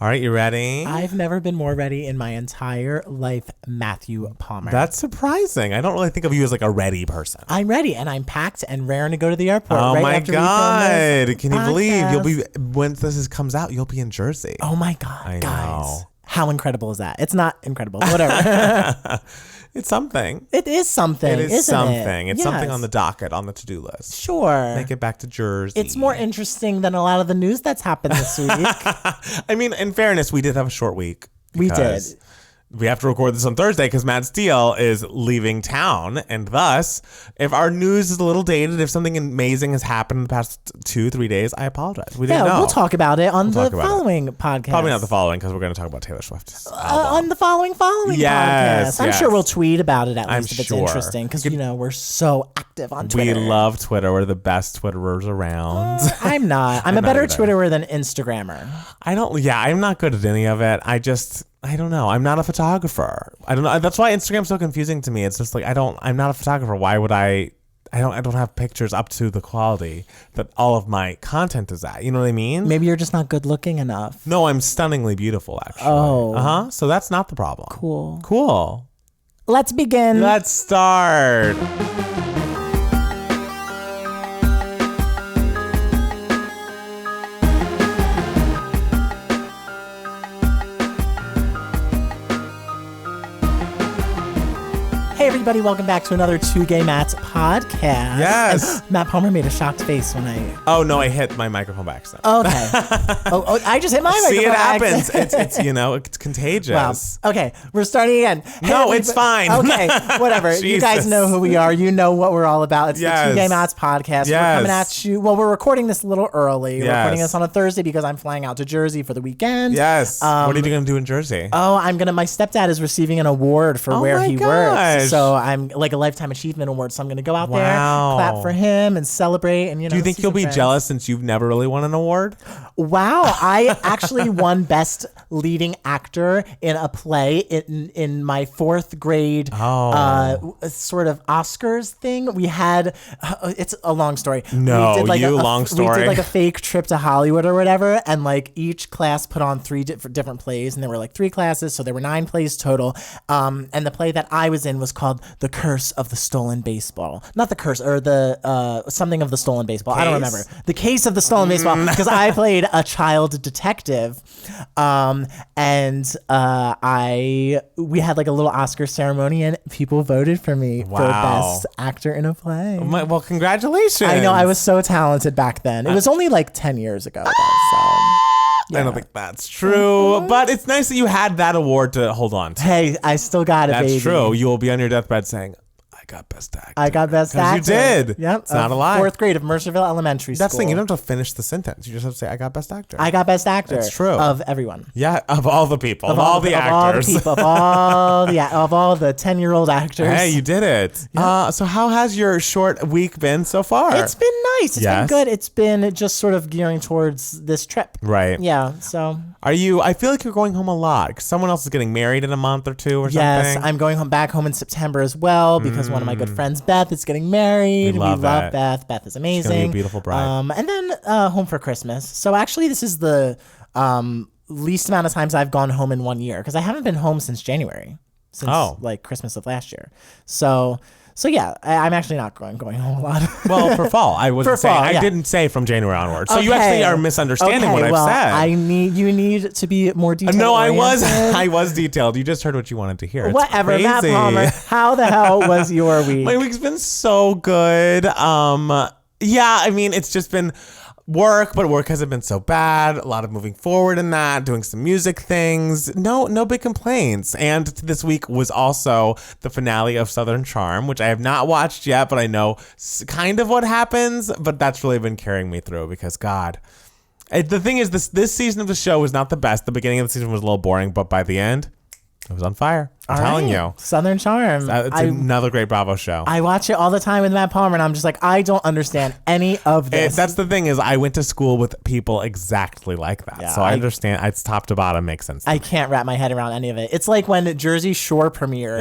All right, you ready? I've never been more ready in my entire life, Matthew Palmer. That's surprising. I don't really think of you as like a ready person. I'm ready, and I'm packed and raring to go to the airport. Oh right my after God. We film this Can you believe you'll podcast. be, when this comes out, you'll be in Jersey. Oh my God, I guys. know. How incredible is that? It's not incredible. Whatever. It's something. It is something. It is isn't something. It? It's something on the docket, on the to-do list. Sure. Make it back to Jersey. It's more interesting than a lot of the news that's happened this week. I mean, in fairness, we did have a short week. We did. because We have to record this on Thursday because Matt Steele is leaving town. And thus, if our news is a little dated, if something amazing has happened in the past 2-3 days, I apologize. We didn't know. We'll talk about it on We'll the talk about following podcast. Probably not the following because we're going to talk about Taylor Swift's album. On the following Yes, podcast. I'm yes. sure we'll tweet about it at I'm least if it's sure. interesting because, we're so active on Twitter. We love Twitter. We're the best Twitterers around. I'm not. I'm a better Twitterer than Instagrammer. I'm not good at any of it. I don't know. I'm not a photographer. I don't know. That's why Instagram's so confusing to me. It's just like, I'm not a photographer. Why would I don't have pictures up to the quality that all of my content is at. You know what I mean? Maybe you're just not good looking enough. No, I'm stunningly beautiful, actually. Oh. Uh-huh. So that's not the problem. Cool. Let's begin. Let's start. Hey everybody, welcome back to another Two Gay Matts podcast. Yes. And Matt Palmer made a shocked face when I... Oh, no, I hit my microphone by accident. Okay. I just hit my microphone. See, it by happens. accident. It's contagious. Wow. Okay, we're starting again. Hey, No, it's fine. Okay, whatever. You guys Jesus. know who we are. You know what we're all about. It's Yes. the Two Gay Matts podcast. Yes. We're coming at you. Well, we're recording this a little early. We're Yes. recording this on a Thursday because I'm flying out to Jersey for the weekend. Yes. What are you going to do in Jersey? Oh, my stepdad is receiving an award for where my he gosh. works. So I'm like a Lifetime Achievement Award. So I'm going to go out there, Wow. clap for him and celebrate. And, Do you think see you'll some be friends. jealous since you've never really won an award? Wow, I actually won Best Leading Actor in a play in my fourth grade sort of Oscars thing. We had, it's a long story. No, we did like long We story. did like a fake trip to Hollywood or whatever, and like each class put on three different plays, and there were like 3 classes, so there were 9 plays total. And the play that I was in was called The Curse of the Stolen Baseball. Not the curse, or the something of the stolen baseball. I don't remember. The Case of the Stolen Baseball, because I played a child detective. And we had like a little Oscar ceremony, and people voted for me for Best Actor in a Play. Well, congratulations. I know, I was so talented back then. It was only like 10 years ago, though, so. I don't think that's true, but it's nice that you had that award to hold on to. Hey, I still got it, baby. That's true. You will be on your deathbed saying, I got Best Actor. I got Best 'Cause Actor. you did. Yep. It's not a lie. 4th grade of Mercerville Elementary School. That's the thing. You don't have to finish the sentence. You just have to say, I got Best Actor. I got Best Actor. That's true. Of everyone. Yeah, of all the people. Of all the actors. Of all the 10-year-old actors. Hey, you did it. So how has your short week been so far? It's been nice. It's been Yes. good. It's been just sort of gearing towards this trip. Right. Yeah, so. I feel like you're going home a lot because someone else is getting married in a month or 2 or Yes, something. I'm going back home in September as well because one of my good friends, Beth, is getting married. We love it. Beth. Beth is amazing. She's gonna be a beautiful bride. And then home for Christmas. So actually, this is the least amount of times I've gone home in 1 year because I haven't been home since January, since like Christmas of last year. So yeah, I'm actually not going home a lot. Well, for fall, I wasn't saying. fall, I yeah. didn't say from January onward. So you Okay. actually are misunderstanding what I've said. You need to be more detailed. No, I was detailed. You just heard what you wanted to hear. It's Whatever, crazy. Matt Palmer. How the hell was your week? My week's been so good. Yeah, I mean, it's just been work, but work hasn't been so bad. A lot of moving forward in that, doing some music things. No big complaints. And this week was also the finale of Southern Charm, which I have not watched yet, but I know kind of what happens. But that's really been carrying me through because, God, the thing is, this season of the show was not the best. The beginning of the season was a little boring, but by the end, it was on fire. I'm telling you. Southern Charm. It's another great Bravo show. I watch it all the time with Matt Palmer, and I'm just like, I don't understand any of this. That's the thing is, I went to school with people exactly like that, Yeah, so I understand. It's top to bottom makes sense. I can't wrap my head around any of it. It's like when Jersey Shore premiered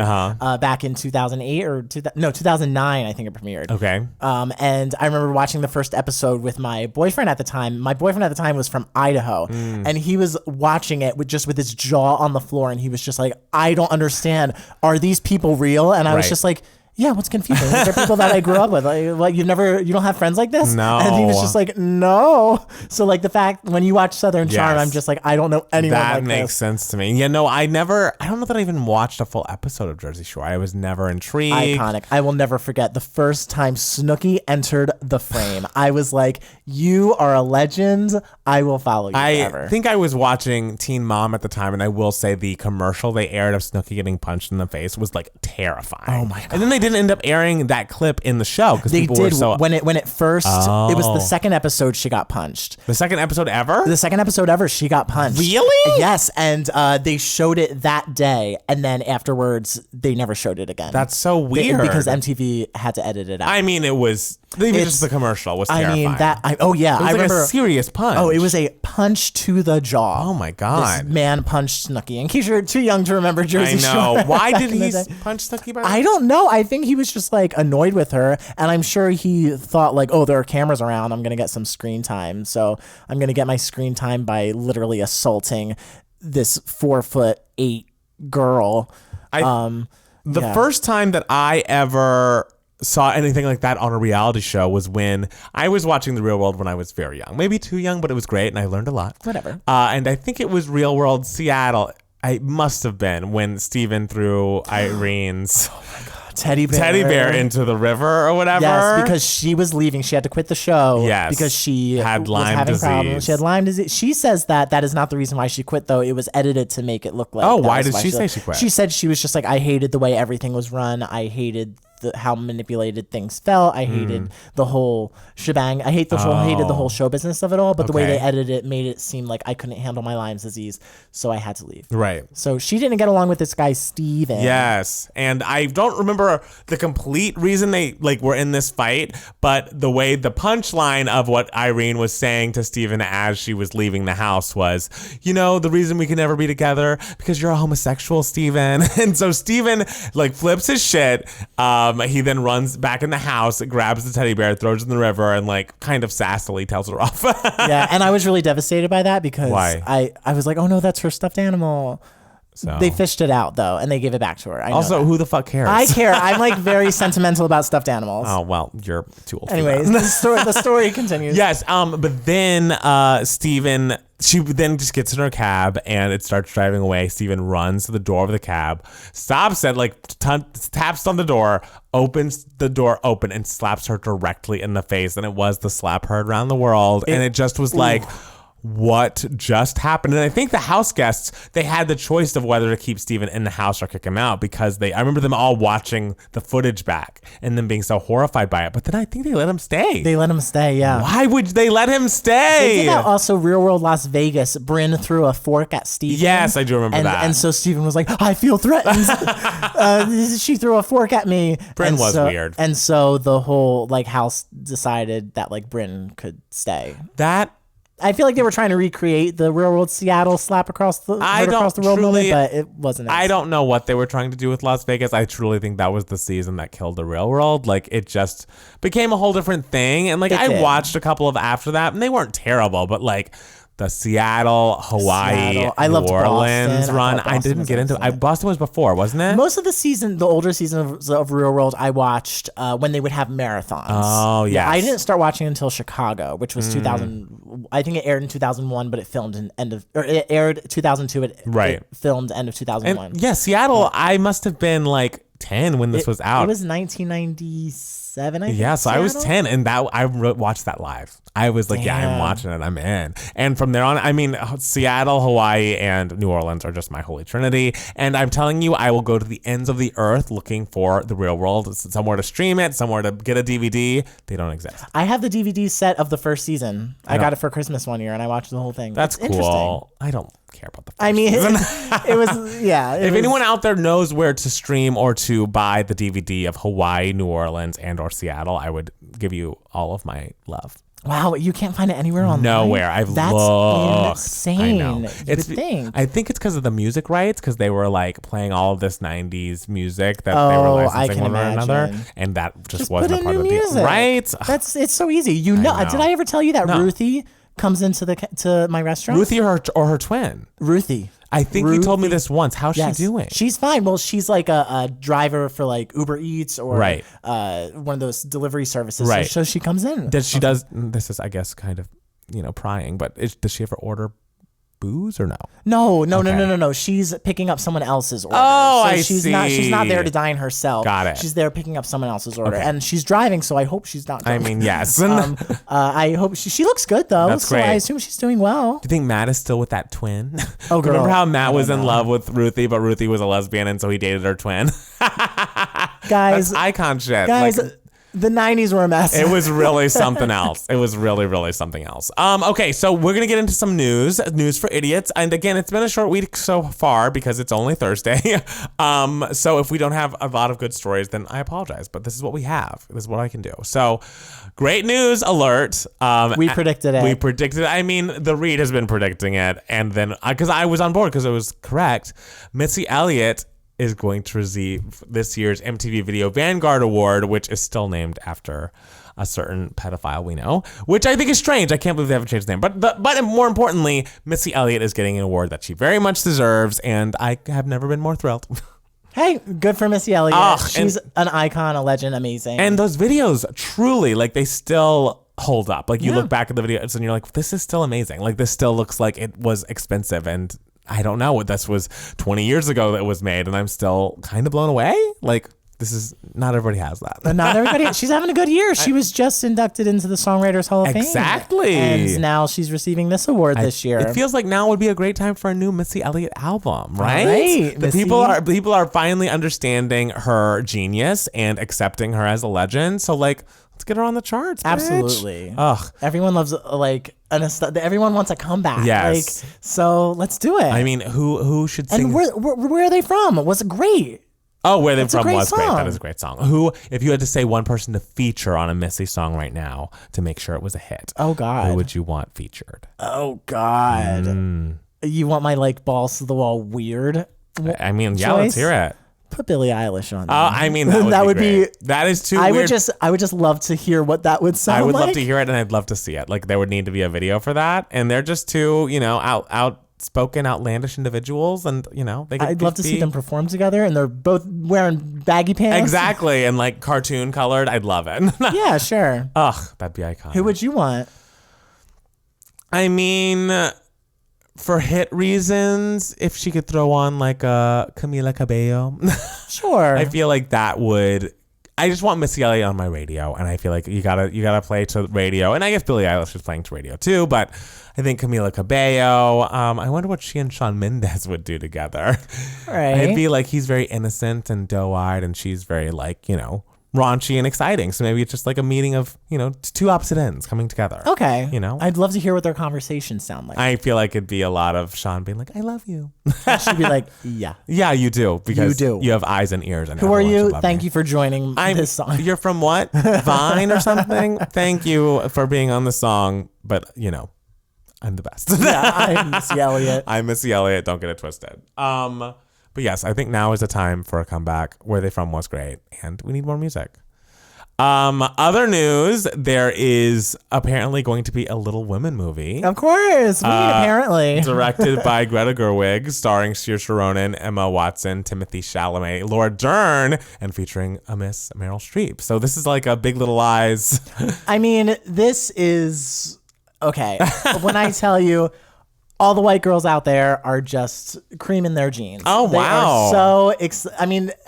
back in 2008 or 2009, I think it premiered. Okay. And I remember watching the first episode with my boyfriend at the time. My boyfriend at the time was from Idaho, and he was watching it with his jaw on the floor, and he was just like, I don't understand. Are these people real? And I was just like, yeah, what's confusing? These are people that I grew up with. Like you don't have friends like this? No. And he was just like, no. So like the fact when you watch Southern Charm, I'm just like, I don't know anyone like this. That makes sense to me. Yeah, no, I don't know that I even watched a full episode of Jersey Shore. I was never intrigued. Iconic. I will never forget the first time Snooki entered the frame. I was like, you are a legend. I will follow you forever. I think I was watching Teen Mom at the time, and I will say the commercial they aired of Snooki getting punched in the face was like terrifying. Oh my God. And then they didn't end up airing that clip in the show because they people did were so... when it first it was the second episode she got punched. The second episode ever? The second episode ever she got punched. Really? Yes, and they showed it that day, and then afterwards they never showed it again. That's so weird. Because MTV had to edit it out. I mean, it was even just the commercial was terrifying. I mean it was I remember a serious punch. Oh, it was a punch to the jaw. Oh my God. This man punched Snooki. In case you're too young to remember Jersey Shore. I know. Why did he punch Snooki? I don't know. I think he was just like annoyed with her, and I'm sure he thought like, oh, there are cameras around, I'm gonna get some screen time, so I'm gonna get my screen time by literally assaulting this 4'8" girl. The first time that I ever saw anything like that on a reality show was when I was watching The Real World when I was very young, maybe too young, but it was great and I learned a lot. Whatever. And I think it was Real World Seattle. I must have been when Steven threw Irene's teddy bear into the river or whatever. Yes, because she was leaving. She had to quit the show. Yes, because she had Lyme having disease. Problems. She had Lyme disease. She says that is not the reason why she quit, though. It was edited to make it look like. Oh, why did she say she quit? She said she was just like, I hated the way everything was run. I hated how manipulated things felt. I hated the whole shebang. I hated the whole show business of it all. But the way they edited it made it seem like I couldn't handle my Lyme's disease, so I had to leave. Right. So she didn't get along with this guy Steven. Yes, and I don't remember the complete reason they were in this fight, but the way the punchline of what Irene was saying to Steven as she was leaving the house was, the reason we can never be together because you're a homosexual, Steven. And so Steven flips his shit. He then runs back in the house, grabs the teddy bear, throws it in the river, and kind of sassily tells her off. Yeah, and I was really devastated by that because I was like, oh no, that's her stuffed animal. So. They fished it out though, and they gave it back to her. Also, who the fuck cares? I care. I'm very sentimental about stuffed animals. Oh well, you're too old. Anyways, the story continues. Yes. But then Steven, she then just gets in her cab and it starts driving away. Steven runs to the door of the cab, stops it, taps on the door, opens the door open, and slaps her directly in the face. And it was the slap heard around the world, and it just was what just happened? And I think the house guests, they had the choice of whether to keep Steven in the house or kick him out because I remember them all watching the footage back and them being so horrified by it. But then I think they let him stay. They let him stay, yeah. Why would they let him stay? They did that also Real World Las Vegas. Bryn threw a fork at Steven. Yes, I do remember that. And so Steven was like, I feel threatened. She threw a fork at me. Bryn was weird. And so the whole house decided that Bryn could stay. I feel like they were trying to recreate the Real World Seattle slap across the world moment, but it wasn't. I don't know what they were trying to do with Las Vegas. I truly think that was the season that killed the Real World. It just became a whole different thing. And I watched a couple of after that, and they weren't terrible, but the Seattle, Hawaii, I loved New Orleans Boston. run. I didn't get into it. Boston was before, wasn't it? Most of the older seasons of Real World, I watched when they would have marathons. Oh, yes. Yeah, I didn't start watching until Chicago, which was 2000. I think it aired in 2001, but it filmed it aired 2002. It filmed end of 2001. And Seattle, I must have been 10 when this was out. It was 1997, I think. Yeah, so Seattle? I was 10, and I watched that live. I was like, Damn. yeah, I'm watching it. I'm in. And from there on, Seattle, Hawaii, and New Orleans are just my holy trinity. And I'm telling you, I will go to the ends of the earth looking for the Real World. Somewhere to stream it, somewhere to get a DVD. They don't exist. I have the DVD set of the first season. I got it for Christmas one year, and I watched the whole thing. That's cool. I don't care about the first I mean, season. it was, yeah. If anyone out there knows where to stream or to buy the DVD of Hawaii, New Orleans, and or Seattle, I would give you all of my love. Wow, you can't find it anywhere online? Nowhere. I've That's looked. insane. I know. You would think. I think it's because of the music rights, because they were like playing all of this 90s music that they Oh, were I licensing can one or another. imagine. And that just Put wasn't in a part new of the deal. music. Right? It's so easy. You know, know. did I ever tell you that No. Ruthie comes into to my restaurant? Ruthie or her twin. Ruthie. I think you told me this once. How's she doing? She's fine. Well, she's like a driver for like Uber Eats or Right. One of those delivery services. Right. So she comes in. This is, I guess, kind of, prying, but does she ever order booze or no? No. She's picking up someone else's order. Oh, so I she's see. She's not there to dine herself. Got it. She's there picking up someone else's order, Okay. and she's driving. So I hope she's not. I Drunk. mean, yes. I hope she looks good though. That's so great. I assume she's doing well. Do you think Matt is still with that twin? Oh, girl. Remember how Matt was in love with Ruthie, but Ruthie was a lesbian, and so he dated her twin? Guys, That's icon shit. guys, Like, the 90s were a mess. it was really something else. It was really, really something else. Okay, so we're gonna get into some news for idiots. And again, it's been a short week so far because it's only Thursday. So if we don't have a lot of good stories, then I apologize. But this is what we have. This is what I can do. So, great news alert. We predicted it. We predicted it. I mean, the Read has been predicting it, and then because I was on board because it was correct, Missy Elliott is going to receive this year's MTV Video Vanguard Award, which is still named after a certain pedophile we know, which I think is strange. I can't believe they haven't changed the name. But more importantly, Missy Elliott is getting an award that she very much deserves, and I have never been more thrilled. Hey, good for Missy Elliott. Ugh, She's an icon, a legend, amazing. And those videos, truly, like, they still hold up. Like, you look back at the videos and you're like, this is still amazing. Like, this still looks like it was expensive, and I don't know what this was 20 years ago that was made, and I'm still kind of blown away. Like, this is, not everybody has that. But not everybody. She's having a good year. She was just inducted into the Songwriters Hall of Fame. Exactly. And now she's receiving this award this year. It feels like now would be a great time for a new Missy Elliott album, right? Right, The Missy. people are finally understanding her genius and accepting her as a legend. So, like, let's get her on the charts, bitch. Absolutely. Ugh. Everyone loves everyone wants a comeback. Yes. Like, so let's do it. I mean, who should sing? and where are they from? Was it great? Oh, Where They It's a From great was great. That song. is a great song. Who, if you had to say one person to feature on a Missy song right now to make sure it was a hit, Oh God. who would you want featured? Oh God. You want my like balls to the wall weird? I mean, yeah, let's choice? hear it. Put Billie Eilish on. I mean, that would be great. That is too I weird. would just love to hear what that would sound I would like. love to hear it, and I'd love to see it. Like, there would need to be a video for that, and they're just two, outspoken, outlandish individuals, and they could I'd love to see them perform together, and they're both wearing baggy pants. exactly, and like cartoon colored. I'd love it. Yeah, sure. Ugh, that'd be iconic. Who would you want? I mean, for hit reasons, if she could throw on like a Camila Cabello, Sure. I feel like that would. I just want Missy Elliott on my radio, and I feel like you gotta play to radio, and I guess Billie Eilish is playing to radio too. But I think Camila Cabello. I wonder what she and Shawn Mendes would do together. Right. I'd be like, he's very innocent and doe-eyed, and she's very like raunchy and exciting. So maybe it's just like a meeting of two opposite ends coming together. Okay. I'd I'd love to hear what their conversations sound like. I feel like it'd be a lot of Sean being like, I love you. She'd be like, yeah. Yeah, you do. Because You do. You have eyes and ears. And Who are everyone you? should love Thank you for joining this song. You're from what? Vine or something? Thank you for being on the song. But, I'm the best. Yeah, I'm Missy Elliott. I'm Missy Elliott. Don't get it twisted. But yes, I think now is the time for a comeback. Where They From was great. And we need more music. Other news, there is apparently going to be a Little Women movie. Of course. Apparently. Directed by Greta Gerwig, starring Saoirse Ronan, Emma Watson, Timothy Chalamet, Laura Dern, and featuring a Miss Meryl Streep. So this is like a Big Little Lies. I mean, this is okay. When I tell you, all the white girls out there are just creaming their jeans. Oh, They wow. are so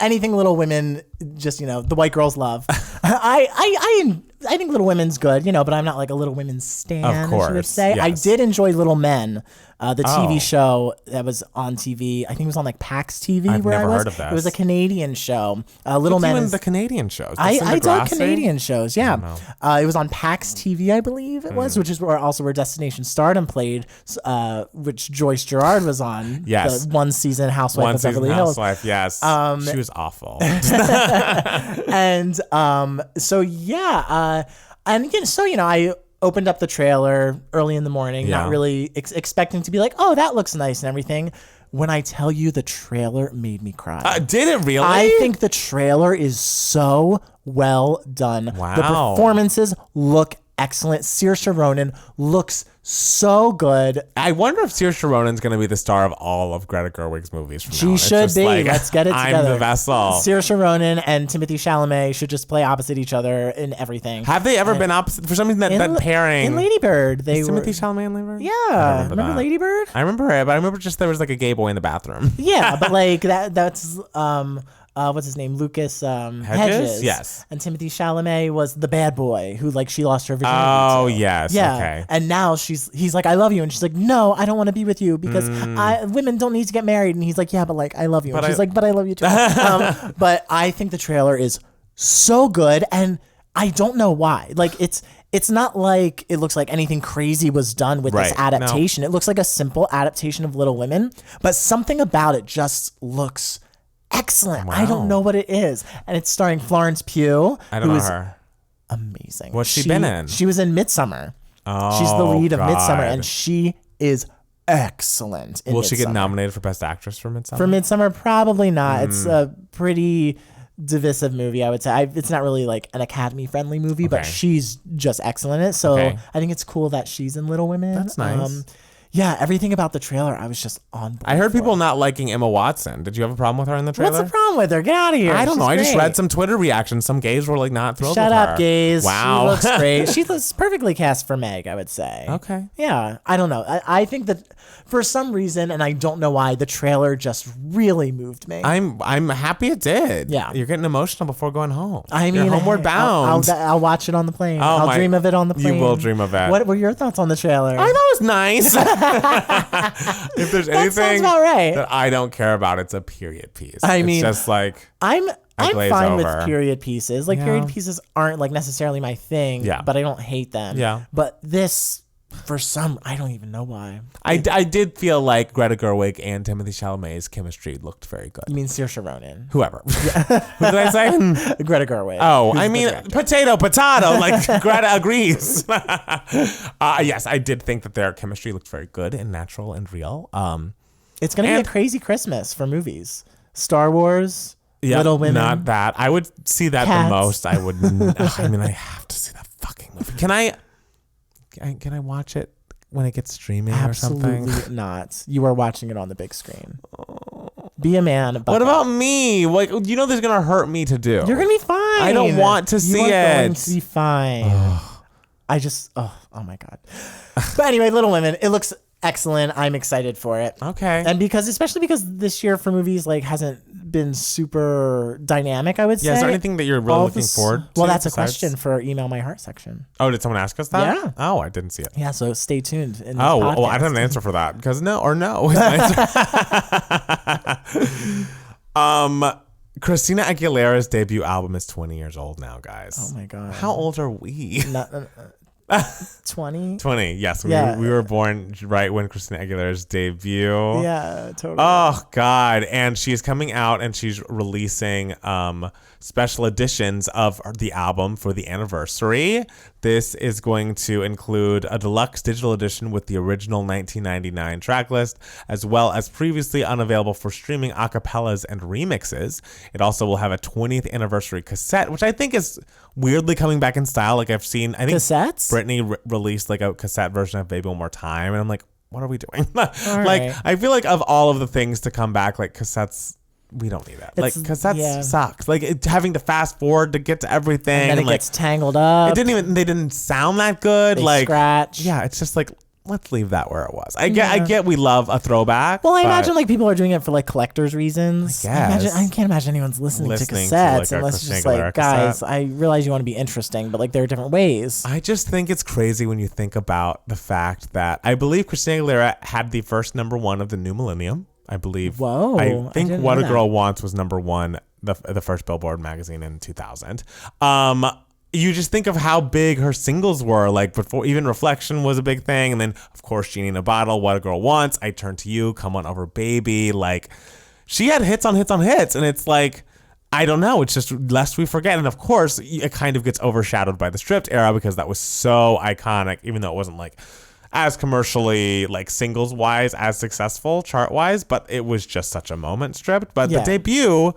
anything Little Women, just the white girls love. I I think Little Women's good, but I'm not like a Little Women stan, Of as you would course, say. I yes. did enjoy Little Men, the Oh. TV show that was on TV. I think it was on like PAX TV I've where never I was. heard of this. It was a Canadian show. Little What's Men you in is the Canadian shows? I dug Degrassi? Canadian shows, yeah. It was on PAX TV, I believe it Hmm. was, which is where Destination Stardom played, which Joyce Gerard was on. Yes. The one season Housewife One of season Beverly Hills. Housewife, yes. She was awful. And so yeah, and again, so I opened up the trailer early in the morning, Yeah. not really expecting to be like, oh, that looks nice and everything. When I tell you the trailer made me cry. Did it really? I think the trailer is so well done. Wow. The performances look excellent. Saoirse Ronan looks so good. I wonder if Saoirse Ronan's going to be the star of all of Greta Gerwig's movies from now on. She It's should just be. like, Let's get it together. I'm the vessel. Saoirse Ronan and Timothée Chalamet should just play opposite each other in everything. Have they ever been opposite? For some reason, that pairing. In Lady Bird, they were. Timothée Chalamet and Lady Bird? Yeah, remember that. Lady Bird? I remember it, but I remember just there was like a gay boy in the bathroom. Yeah, but like that's what's his name? Lucas Hedges. Yes. And Timothée Chalamet was the bad boy who like she lost her virginity. Oh, to. yes. Yeah. Okay. And now he's like, I love you. And she's like, no, I don't want to be with you because women don't need to get married. And he's like, yeah, but like, I love you. And she's like, but I love you too. But I think the trailer is so good. And I don't know why. Like, it's not like it looks like anything crazy was done with this Right. adaptation. It looks like a simple adaptation of Little Women, but something about it just looks excellent. I don't know what it is. And it's starring Florence Pugh. I don't who know is her. Amazing. What's she been in? She was in Midsummer. Oh, She's the lead of Midsummer, God. and she is excellent in Will she get Midsommar. nominated for Best Actress for Midsummer? For Midsummer? Probably not. It's a pretty divisive movie, I would say. It's not really like an Academy-friendly movie, but Okay. she's just excellent in it. So Okay. I think it's cool that she's in Little Women. That's nice. Yeah, everything about the trailer, I was just on board I heard for. people not liking Emma Watson. Did you have a problem with her in the trailer? What's the problem with her? Get out of here. I don't know. She's I just great. read some Twitter reactions. Some gays were like not thrilled Shut with her. up, gays. Wow. She looks great. She looks perfectly cast for Meg, I would say. Okay. Yeah, I don't know. I think that for some reason, and I don't know why, the trailer just really moved me. I'm happy it did. Yeah. You're getting emotional before going home. I mean, You're homeward bound. I'll watch it on the plane. Oh, I'll dream of it on the you plane. will dream of it. What were your thoughts on the trailer? I thought it was nice. If there's That anything sounds about right. that I don't care about, it's a period piece. I mean, it's just like I'm glaze fine over. with period pieces. Like Yeah. period pieces aren't like necessarily my thing. Yeah. But I don't hate them. Yeah. But this, for some, I don't even know why. I did feel like Greta Gerwig and Timothée Chalamet's chemistry looked very good. I mean, Saoirse Ronan, Whoever. Who did I say? Greta Gerwig. Oh, who's I the mean, director. potato. Like Greta agrees. Yes, I did think that their chemistry looked very good and natural and real. It's gonna be and- a crazy Christmas for movies. Star Wars, Yeah, Little Women. not that. I would see that Cats. the most. I would. I mean, I have to see that fucking movie. Can I watch it when it gets streaming or something? Absolutely not. You are watching it on the big screen. Be a man. What about me? Like, there's gonna hurt me to do. You're gonna be fine. I don't want to see you are going it. to be fine. I just. Oh my god. But anyway, Little Women. It looks excellent. I'm excited for it. Okay. And especially because this year for movies hasn't been super dynamic, I would say. Yeah, is there anything that you're really All looking this- forward to? Well, that's a besides- question for Email My Heart section. Oh, did someone ask us that? Yeah. Oh, I didn't see it. Yeah, so stay tuned. In this Oh, well, I podcast. don't have an answer for that because no or no is the answer. Christina Aguilera's debut album is 20 years old now, guys. Oh my god. How old are we? 20? 20, yes. Yeah. We were born right when Christina Aguilera's debut. Yeah, totally. Oh, God. And she's coming out and she's releasing special editions of the album for the anniversary. This is going to include a deluxe digital edition with the original 1999 track list, as well as previously unavailable for streaming acapellas and remixes. It also will have a 20th anniversary cassette, which I think is weirdly coming back in style. Like I've seen, I think Cassettes? Britney released like a cassette version of Baby One More Time. And I'm like, what are we doing? Like, right. I feel like of all of the things to come back, like cassettes, we don't need that. Like, It's- cassettes yeah. sucks. Like having to fast forward to get to everything. And then it like, gets tangled up. they didn't sound that good. They like, scratch. yeah, it's just like, let's leave that where it was. I get we love a throwback. Well, I imagine like people are doing it for like collector's reasons. I can't imagine anyone's listening to cassettes like, unless it's just like, guys, I realize you want to be interesting, but like there are different ways. I just think it's crazy when you think about the fact that I believe Christina Aguilera had the first #1 of the new millennium. I believe. Whoa. I think What a Girl Wants was #1, the first Billboard magazine in 2000. You just think of how big her singles were, like before even Reflection was a big thing. And then, of course, Genie in a Bottle, What a Girl Wants, I Turn to You, Come On Over Baby. Like, she had hits on hits on hits. And it's like, I don't know. It's just lest we forget. And of course, it kind of gets overshadowed by the Stripped era because that was so iconic, even though it wasn't like as commercially, like singles wise, as successful chart wise. But it was just such a moment, Stripped. But the debut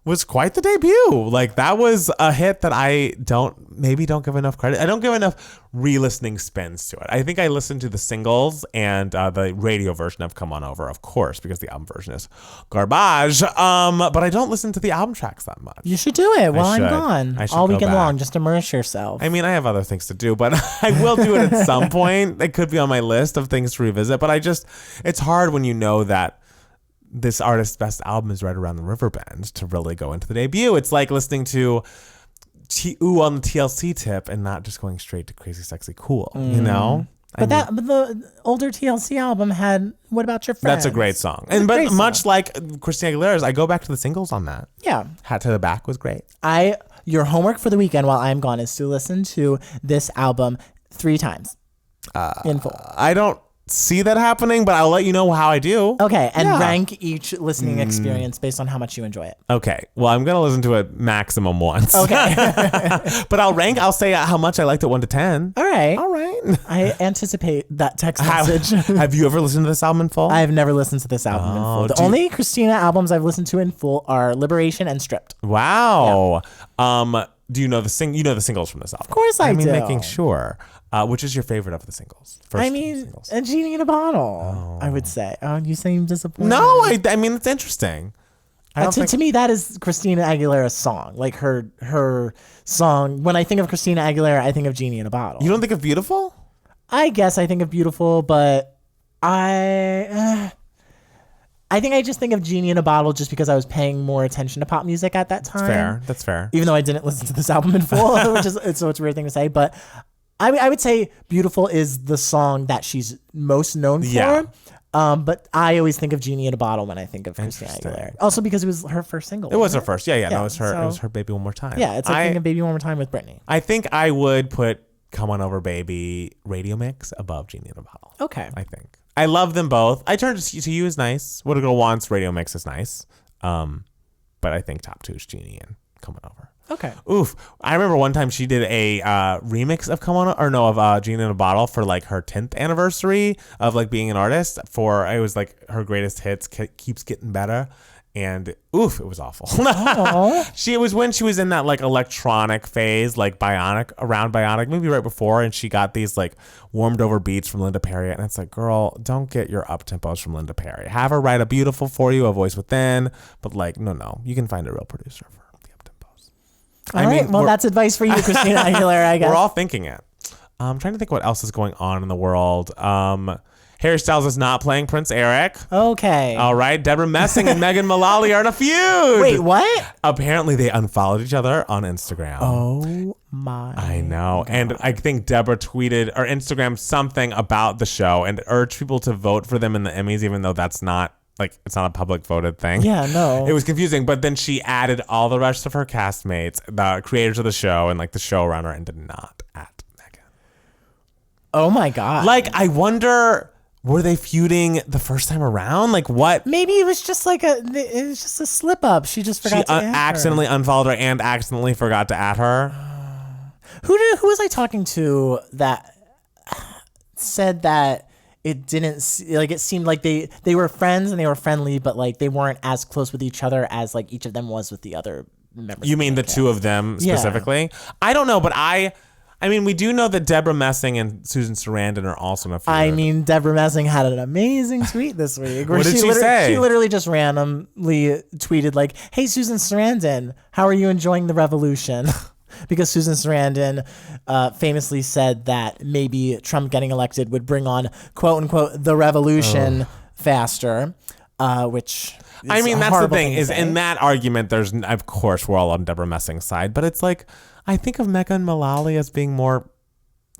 was quite the debut. Like, that was a hit that I don't give enough credit. I don't give enough re-listening spins to it. I think I listened to the singles and the radio version of Come On Over, of course, because the album version is garbage. But I don't listen to the album tracks that much. You should do it while I'm gone. All weekend long. Just immerse yourself. I mean, I have other things to do, but I will do it at some point. It could be on my list of things to revisit, but it's hard when you know that this artist's best album is right around the river bend to really go into the debut. It's like listening to Ooh on the TLC tip and not just going straight to Crazy Sexy Cool, you know? But the older TLC album had What About Your Friends? That's a great song. But much like Christina Aguilera's, I go back to the singles on that. Yeah. Hat to the Back was great. Your homework for the weekend while I'm gone is to listen to this album 3 times in full. I don't see that happening, but I'll let you know how I do. Okay, and rank each listening experience based on how much you enjoy it. Okay, well, I'm gonna listen to it maximum once. Okay. But I'll say how much I liked it 1 to 10. All right. I anticipate that text message. Have you ever listened to this album in full? I've never listened to this album in full. The only Christina albums I've listened to in full are Liberation and Stripped. Wow. Yeah. Do you know the singles from this album? Of course I do. Making sure. Which is your favorite of the singles? A Genie in a Bottle, I would say. Oh, you seem disappointed. No, I mean, it's interesting. To me, that is Christina Aguilera's song. Like her song. When I think of Christina Aguilera, I think of Genie in a Bottle. You don't think of Beautiful? I guess I think of Beautiful, but I think I just think of Genie in a Bottle just because I was paying more attention to pop music at that time. That's fair. Even though I didn't listen to this album in full, it's a weird thing to say, but I would say Beautiful is the song that she's most known for. Yeah. But I always think of Genie in a Bottle when I think of Christina Aguilera. Also because it was her first single. It was her first. Yeah. No, it was her Baby One More Time. Yeah, it's like thinking of Baby One More Time with Britney. I think I would put Come On Over Baby radio mix above Genie in a Bottle. Okay. I think. I love them both. I Turn to You is nice. What a Girl Wants radio mix is nice. But I think top 2 is Genie and Come On Over. Okay. Oof. I remember one time she did a remix of Genie in a Bottle for like her 10th anniversary of like being an artist. It was like her greatest hits, Keeps Getting Better. And oof, it was awful. It was when she was in that like electronic phase, like Bionic, maybe right before, and she got these like warmed over beats from Linda Perry, and it's like, girl, don't get your up tempos from Linda Perry. Have her write a beautiful for you, A Voice Within, but like, no, you can find a real producer for the up tempos. All right, well, that's advice for you, Christina Aguilera, I guess. We're all thinking it. I'm trying to think what else is going on in the world. Harry Styles is not playing Prince Eric. Okay. All right. Deborah Messing and Megan Mullally are in a feud. Wait, what? Apparently, they unfollowed each other on Instagram. Oh, my. I know. God. And I think Deborah tweeted or Instagrammed something about the show and urged people to vote for them in the Emmys, even though that's not, like, it's not a public voted thing. Yeah, no. It was confusing. But then she added all the rest of her castmates, the creators of the show, and, like, the showrunner, and did not add Megan. Oh, my God. Like, I wonder... Were they feuding the first time around? Like what? Maybe it was just a slip up. She just forgot to add accidentally unfollowed her and accidentally forgot to add her. Who was I talking to that said that it didn't like it seemed like they were friends and they were friendly, but like they weren't as close with each other as like each of them was with the other members. You mean the two of them specifically? Yeah. I don't know, but I mean, we do know that Deborah Messing and Susan Sarandon are also in a feud. I mean, Deborah Messing had an amazing tweet this week. What did she say? She literally just randomly tweeted like, "Hey, Susan Sarandon, how are you enjoying the revolution?" because Susan Sarandon famously said that maybe Trump getting elected would bring on quote unquote the revolution faster, which I mean, that's the thing is say. in that argument, there's, of course, we're all on Deborah Messing's side, but it's like, I think of Megan Mullally as being more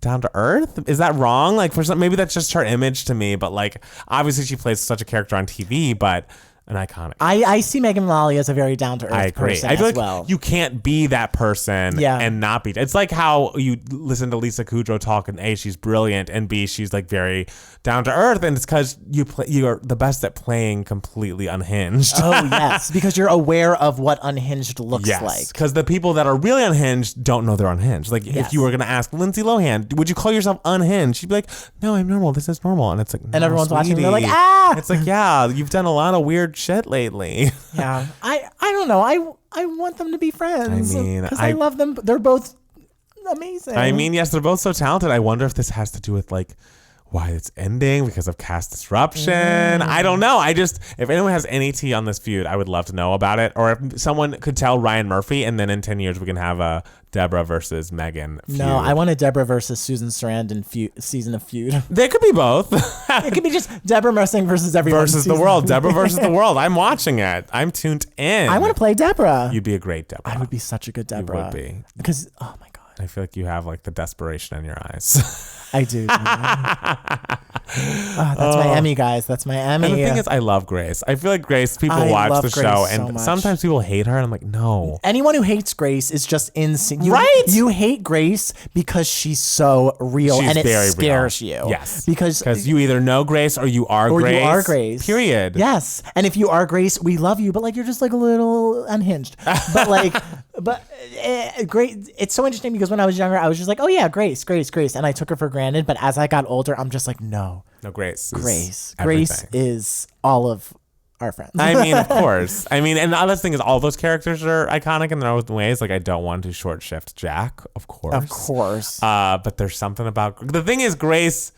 down to earth. Is that wrong? Like, for some, maybe that's just her image to me, but like, obviously she plays such a character on TV, but an iconic. I see Megan Mullally as a very down to earth I agree. person I feel as like well. you can't be that person and not be. It's like how you listen to Lisa Kudrow talk, and A, she's brilliant, and B, she's like very down to earth, and it's because you are the best at playing completely unhinged. Oh yes, because you're aware of what unhinged looks like. Because the people that are really unhinged don't know they're unhinged. Like if you were gonna ask Lindsay Lohan, would you call yourself unhinged? She'd be like, no, I'm normal. This is normal. And it's like, and everyone's sweetie. watching. They're like, ah. It's like, yeah, you've done a lot of weird shit lately. Yeah, I don't know. I want them to be friends. I mean, because I love them. They're both amazing. I mean, yes, they're both so talented. I wonder if this has to do with like why it's ending because of cast disruption. I don't know. If anyone has any tea on this feud, I would love to know about it. Or if someone could tell Ryan Murphy, and then in 10 years we can have a Deborah versus Megan feud. No, I want a Deborah versus Susan Sarandon season of feud. They could be both. It could be just Deborah Messing versus everyone. Versus the world. Deborah versus the world. I'm watching it. I'm tuned in. I want to play Deborah. You'd be a great Deborah. I would be such a good Deborah. You would be. Because, oh my God. I feel like you have like the desperation in your eyes. I do. That's my Emmy, guys. That's my Emmy. And the thing is, I love Grace. I feel like Grace, people watch the Grace show, so and much. sometimes people hate her, and I'm like, no. Anyone who hates Grace is just insane. Right? You hate Grace because she's so real, She's and it very scares real. you. Yes. Because you either know Grace or you are or Grace. you are Grace. Period. Yes. And if you are Grace, we love you, but like you're just like a little unhinged. But like, great. It's so interesting because when I was younger, I was just like, oh yeah, Grace. And I took her for granted. But as I got older, I'm just like, no. No, Grace. Grace is all of our friends. I mean, of course. I mean, and the other thing is all those characters are iconic in their own ways. Like, I don't want to short shift Jack, of course. Of course. But there's something about... The thing is, Grace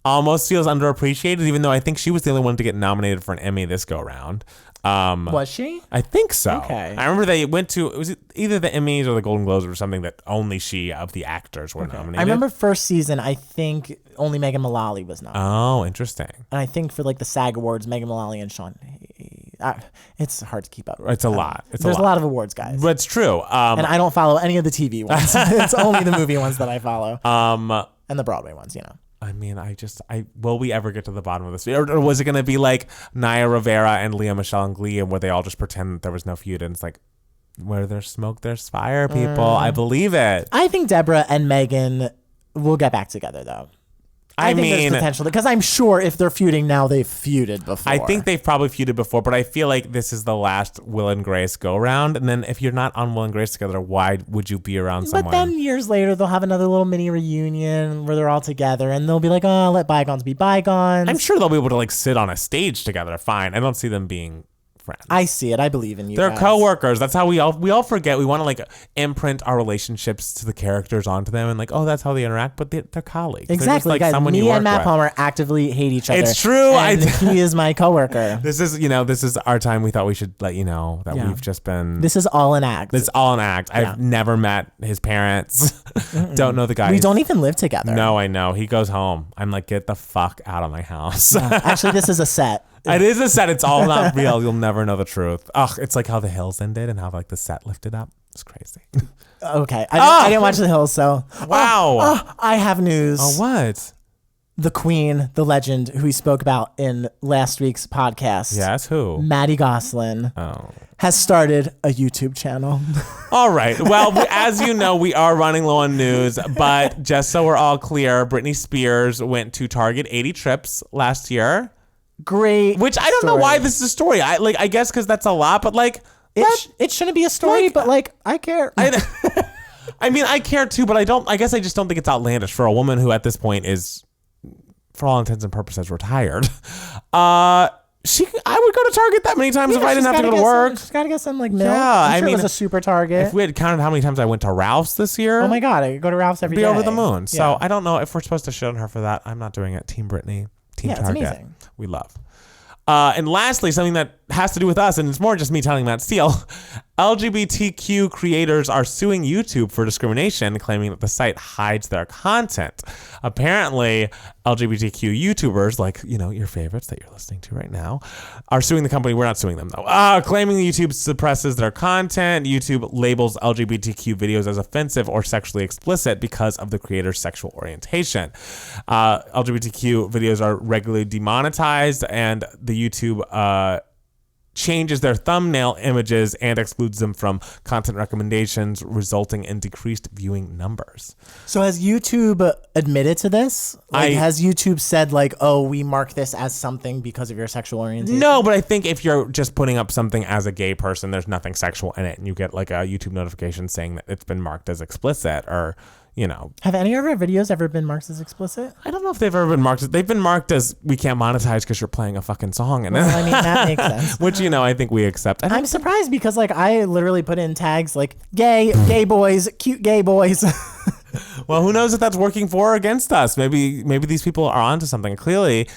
almost feels underappreciated, even though I think she was the only one to get nominated for an Emmy this go-round. Was she? I think so. Okay. I remember they went to, it was either the Emmys or the Golden Globes or something that only she of the actors were nominated. I remember first season, I think only Megan Mullally was nominated. Oh, interesting. And I think for like the SAG Awards, Megan Mullally and Sean. It's hard to keep up. It's a lot. There's a lot of awards, guys. But it's true. And I don't follow any of the TV ones. It's only the movie ones that I follow. And the Broadway ones, you know. I mean, will we ever get to the bottom of this? Or was it going to be like Naya Rivera and Leah Michele and Glee, and where they all just pretend that there was no feud, and it's like, where there's smoke, there's fire, people. I believe it. I think Deborah and Megan will get back together, though. I think there's potential, because I'm sure if they're feuding now, they've feuded before. I think they've probably feuded before, but I feel like this is the last Will and Grace go round. And then if you're not on Will and Grace together, why would you be around someone? But then years later, they'll have another little mini reunion where they're all together, and they'll be like, oh, let bygones be bygones. I'm sure they'll be able to like sit on a stage together. Fine. I don't see them being friends. I see it. I believe in you. They're guys. co-workers. That's how we all forget. We want to like imprint our relationships to the characters onto them, and like, oh, that's how they interact. But they're colleagues. Exactly, just, like, guys. someone Me you work and Matt with. Palmer actively hate each other. It's true. And he is my coworker. This is our time. We thought we should let you know that we've just been. This is all an act. It's all an act. Yeah. I've never met his parents. Don't know the guy. We don't even live together. No, I know. He goes home. I'm like, get the fuck out of my house. Actually, this is a set. It is a set. It's all not real. You'll never know the truth. Ugh, it's like how The Hills ended and how like the set lifted up. It's crazy. Okay. I didn't watch The Hills, so. Wow. I have news. Oh, what? The queen, the legend, who we spoke about in last week's podcast. Yes, who? Maddie Gosselin. Oh. Has started a YouTube channel. All right. Well, as you know, we are running low on news, but just so we're all clear, Britney Spears went to Target 80 trips last year. Great. Which I don't know why this is a story. I guess because that's a lot, but like it shouldn't be a story, but like I care. I mean, I care too, but I guess I just don't think it's outlandish for a woman who at this point is, for all intents and purposes, retired. I would go to Target that many times if I didn't have to go to work. She's got to get some like milk. Yeah, I'm sure it was a super Target. If we had counted how many times I went to Ralph's this year. Oh my God, I go to Ralph's every day. Be over the moon. So Yeah. I don't know if we're supposed to shit on her for that. I'm not doing it. Team Britney. Team Target. It's amazing. We love. And lastly, something that has to do with us, and it's more just me telling Matt Steele. LGBTQ creators are suing YouTube for discrimination, claiming that the site hides their content. Apparently, LGBTQ YouTubers, like, your favorites that you're listening to right now, are suing the company. We're not suing them, though. Claiming YouTube suppresses their content. YouTube labels LGBTQ videos as offensive or sexually explicit because of the creator's sexual orientation. LGBTQ videos are regularly demonetized, and the YouTube changes their thumbnail images and excludes them from content recommendations, resulting in decreased viewing numbers. So has YouTube admitted to this? Has YouTube said we mark this as something because of your sexual orientation? No, but I think if you're just putting up something as a gay person, there's nothing sexual in it, and you get a YouTube notification saying that it's been marked as explicit or Have any of our videos ever been marked as explicit? I don't know if they've ever been marked. They've been marked as we can't monetize because you're playing a fucking song. And that makes sense. Which, I think we accept. I'm surprised because I literally put in tags like gay boys, cute gay boys. Well, who knows if that's working for or against us? Maybe these people are onto something. Clearly,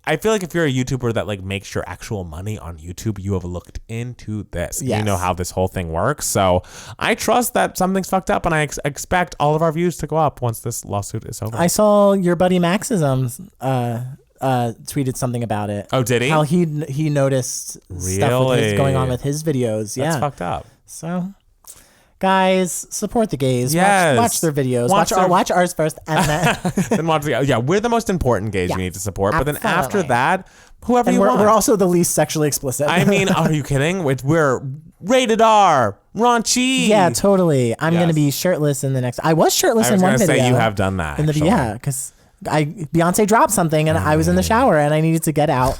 I feel like if you're a YouTuber that makes your actual money on YouTube, you have looked into this. Yes. You know how this whole thing works. So I trust that something's fucked up, and I expect all of our views to go up once this lawsuit is over. I saw your buddy Maxism tweeted something about it. Oh, did he? How he noticed stuff going on with his videos. Yeah, that's fucked up. So, guys, support the gays. Yes. Watch their videos. Watch ours first, and then then watch the. Yeah, we're the most important gays you need to support. But then after that, whoever and you want. We're also the least sexually explicit. I mean, are you kidding? We're rated R, raunchy. Yeah, totally. I'm gonna be shirtless in the next. I was shirtless in one video. I was gonna say you have done that. Because Beyonce dropped something and I was in the shower and I needed to get out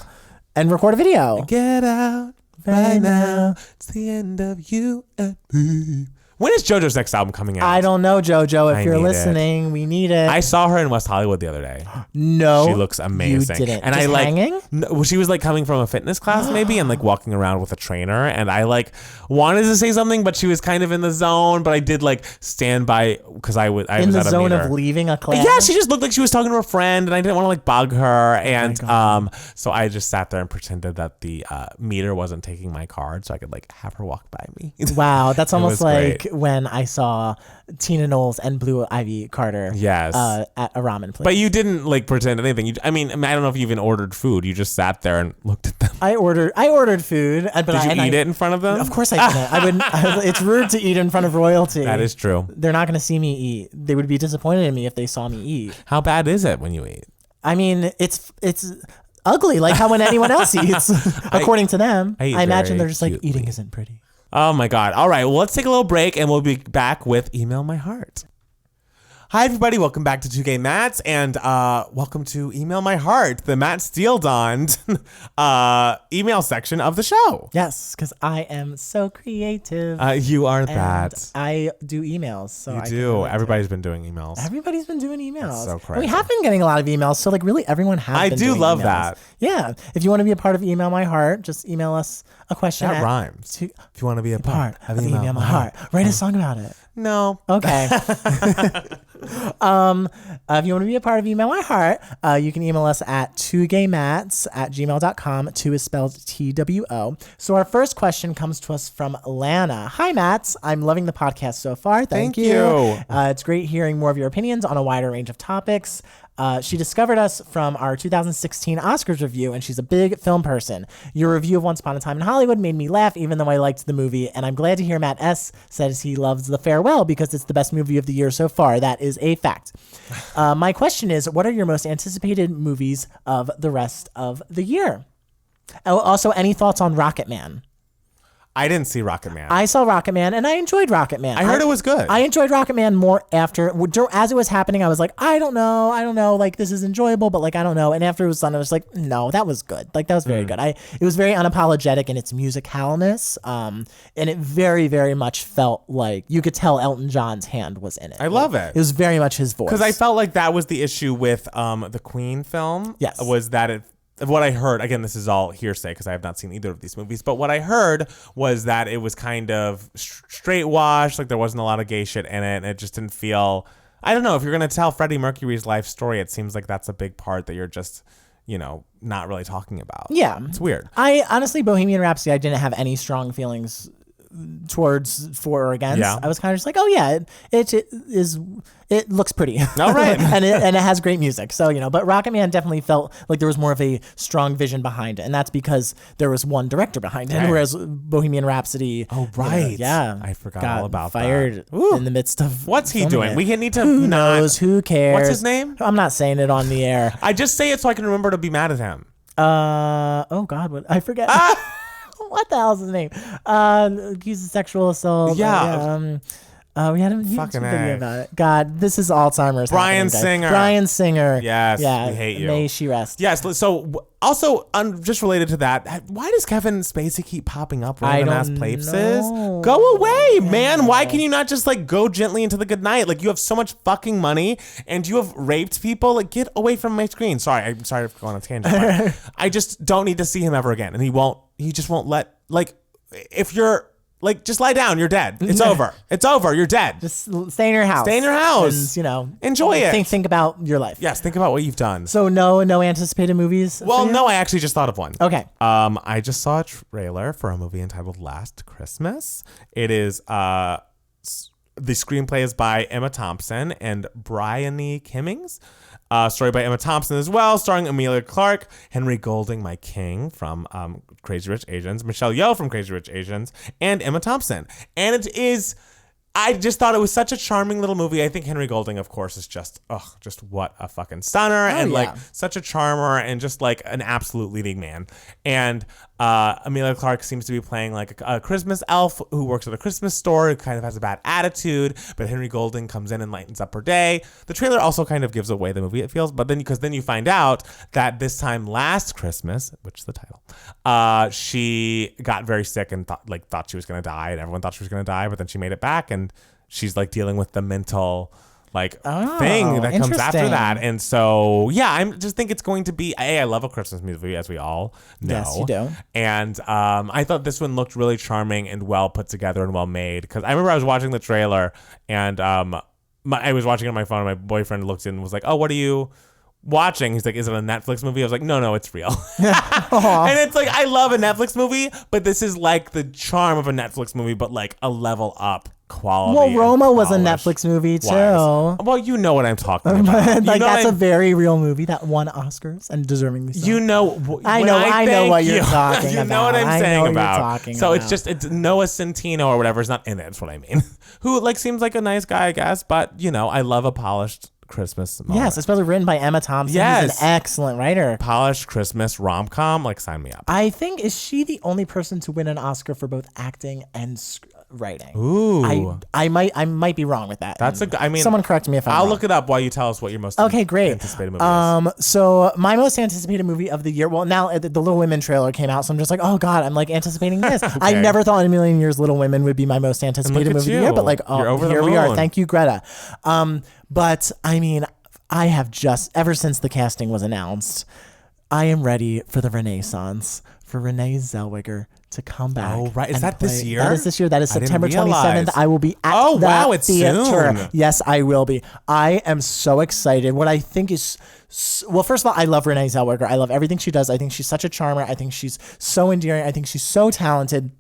and record a video. Get out right now. It's the end of you and me. When is JoJo's next album coming out? I don't know, JoJo. If you're listening, we need it. I saw her in West Hollywood the other day. No, she looks amazing. You didn't. And just hanging? No, she was coming from a fitness class maybe and walking around with a trainer. And I wanted to say something, but she was kind of in the zone. But I did stand by because I was in the at a zone meter. of leaving a class. Yeah, she just looked like she was talking to a friend, and I didn't want to bug her. And so I just sat there and pretended that the meter wasn't taking my card, so I could have her walk by me. Wow, that's almost like great. when I saw Tina Knowles and Blue Ivy Carter at a ramen place. But you didn't pretend anything. I don't know if you even ordered food. You just sat there and looked at them. I ordered food. But did you eat it in front of them? Of course I didn't. I wouldn't. It's rude to eat in front of royalty. That is true. They're not going to see me eat. They would be disappointed in me if they saw me eat. How bad is it when you eat? I mean, it's ugly, like how when anyone else eats, according to them. I imagine they're just eating isn't pretty. Oh my God. All right. Well, let's take a little break and we'll be back with Email My Heart. Hi, everybody. Welcome back to 2Gay Matts and welcome to Email My Heart, the Matt Steele donned email section of the show. Yes, because I am so creative. You are that. I do emails. So you do. Everybody's been doing emails. Everybody's been doing emails. That's so crazy. And we have been getting a lot of emails. So really everyone has been doing I do love emails. that. Yeah. If you want to be a part of Email My Heart, just email us a question. That rhymes. If you want to be a part of Email My Heart. Write a song about it. No. Okay. If you want to be a part of Email My Heart, you can email us at 2gaymats@gmail.com. 2 is spelled TWO. So our first question comes to us from Lana. Hi, Mats. I'm loving the podcast so far. Thank you. It's great hearing more of your opinions on a wider range of topics. She discovered us from our 2016 Oscars review, and she's a big film person. Your review of Once Upon a Time in Hollywood made me laugh, even though I liked the movie, and I'm glad to hear Matt S. says he loves The Farewell because it's the best movie of the year so far. That is a fact. My question is, what are your most anticipated movies of the rest of the year? Also, any thoughts on Rocket Man? I didn't see Rocket Man. I saw Rocket Man and I enjoyed Rocket Man. I heard it was good. I enjoyed Rocket Man more as it was happening. I was like, I don't know. Like, this is enjoyable, but I don't know. And after it was done, I was like, no, that was good. That was very good. It was very unapologetic in its musicalness. And it very, very much felt like you could tell Elton John's hand was in it. I love it. It was very much his voice. Because I felt like that was the issue with the Queen film. Yes. Was that what I heard, again, this is all hearsay because I have not seen either of these movies, but what I heard was that it was kind of straight wash, there wasn't a lot of gay shit in it, and it just didn't feel, I don't know, if you're going to tell Freddie Mercury's life story, it seems like that's a big part that you're just, not really talking about. Yeah. It's weird. I honestly, Bohemian Rhapsody, I didn't have any strong feelings towards for or against. Yeah. I was kind of just like, oh yeah, it looks pretty. All right. and it has great music. So, but Rocket Man definitely felt like there was more of a strong vision behind it. And that's because there was one director behind it. Right. Whereas Bohemian Rhapsody. Oh, right. Yeah. I forgot got all about fired that. in the midst of. What's he filming doing? it. We need to Who not. knows? Who cares? What's his name? I'm not saying it on the air. I just say it so I can remember to be mad at him. Oh God, what I forget. What the hell's his name? Accused of sexual assault. Yeah. We had a YouTube Fucking video A. about it. God, this is Alzheimer's. Brian happening, guys. Singer. Brian Singer. Yes, Yeah. we hate you. May she rest. Yes. So also, just related to that, why does Kevin Spacey keep popping up I random ass don't places? know. Go away, man. Why can you not just like go gently into the good night? Like you have so much fucking money and you have raped people. Like get away from my screen. Sorry, I'm sorry for going on a tangent. But I just don't need to see him ever again. And he just won't let, like, if you're like, just lie down. You're dead. It's over. It's over. You're dead. Just stay in your house. Stay in your house. And, Enjoy it. Think about your life. Yes. Think about what you've done. So no anticipated movies. Well, for you? no, I actually just thought of one. Okay. I just saw a trailer for a movie entitled Last Christmas. It is the screenplay is by Emma Thompson and Bryony Kimmings. Story by Emma Thompson as well, starring Emilia Clarke, Henry Golding, my king from Crazy Rich Asians, Michelle Yeoh from Crazy Rich Asians, and Emma Thompson. And it is, I just thought it was such a charming little movie. I think Henry Golding, of course, is just what a fucking stunner and like such a charmer and just like an absolute leading man. And Emilia Clarke seems to be playing like a Christmas elf who works at a Christmas store who kind of has a bad attitude, but Henry Golding comes in and lightens up her day. The trailer also kind of gives away the movie, it feels, but then because then you find out that this time last Christmas, which is the title, she got very sick and thought she was gonna die, and everyone thought she was gonna die, but then she made it back, and she's like dealing with the mental thing that comes after that. And so, yeah, I just think it's going to be, I love a Christmas movie, as we all know. Yes, you do. And I thought this one looked really charming and well put together and well made. Because I remember I was watching the trailer and I was watching it on my phone and my boyfriend looked in and was like, oh, what are you watching? He's like, is it a Netflix movie? I was like, no, it's real. And it's like, I love a Netflix movie, but this is like the charm of a Netflix movie, but like a level up quality. Well, Roma was a Netflix movie too. Well, you know what I'm talking about. Like that's a very real movie that won Oscars and deservingly so. You know, I know what you're talking about. You know what I'm saying about. So it's it's Noah Centino or whatever is not in it. That's what I mean. Who like seems like a nice guy, I guess, but I love a polished Christmas moment. Yes, especially written by Emma Thompson. Yes. Who's an excellent writer. Polished Christmas rom-com, like sign me up. I think, is she the only person to win an Oscar for both acting and writing? Ooh. I might be wrong with that. Someone correct me if I'm I'll wrong. look it up while you tell us what your most anticipated movie is. So my most anticipated movie of the year, well, now the Little Women trailer came out, so I'm just like, oh God, I'm like anticipating this. Okay. I never thought in a million years Little Women would be my most anticipated movie of the year, but like, here we are. Thank you, Greta. But I mean, I have just, ever since the casting was announced, I am ready for the Renaissance, for Renee Zellweger to come back. Oh, right. Is that this year? That is this year. That is I didn't September realize. 27th. I will be at it's theater. soon. Yes, I will be. I am so excited. What I think is, well, first of all, I love Renee Zellweger. I love everything she does. I think she's such a charmer. I think she's so endearing. I think she's so talented.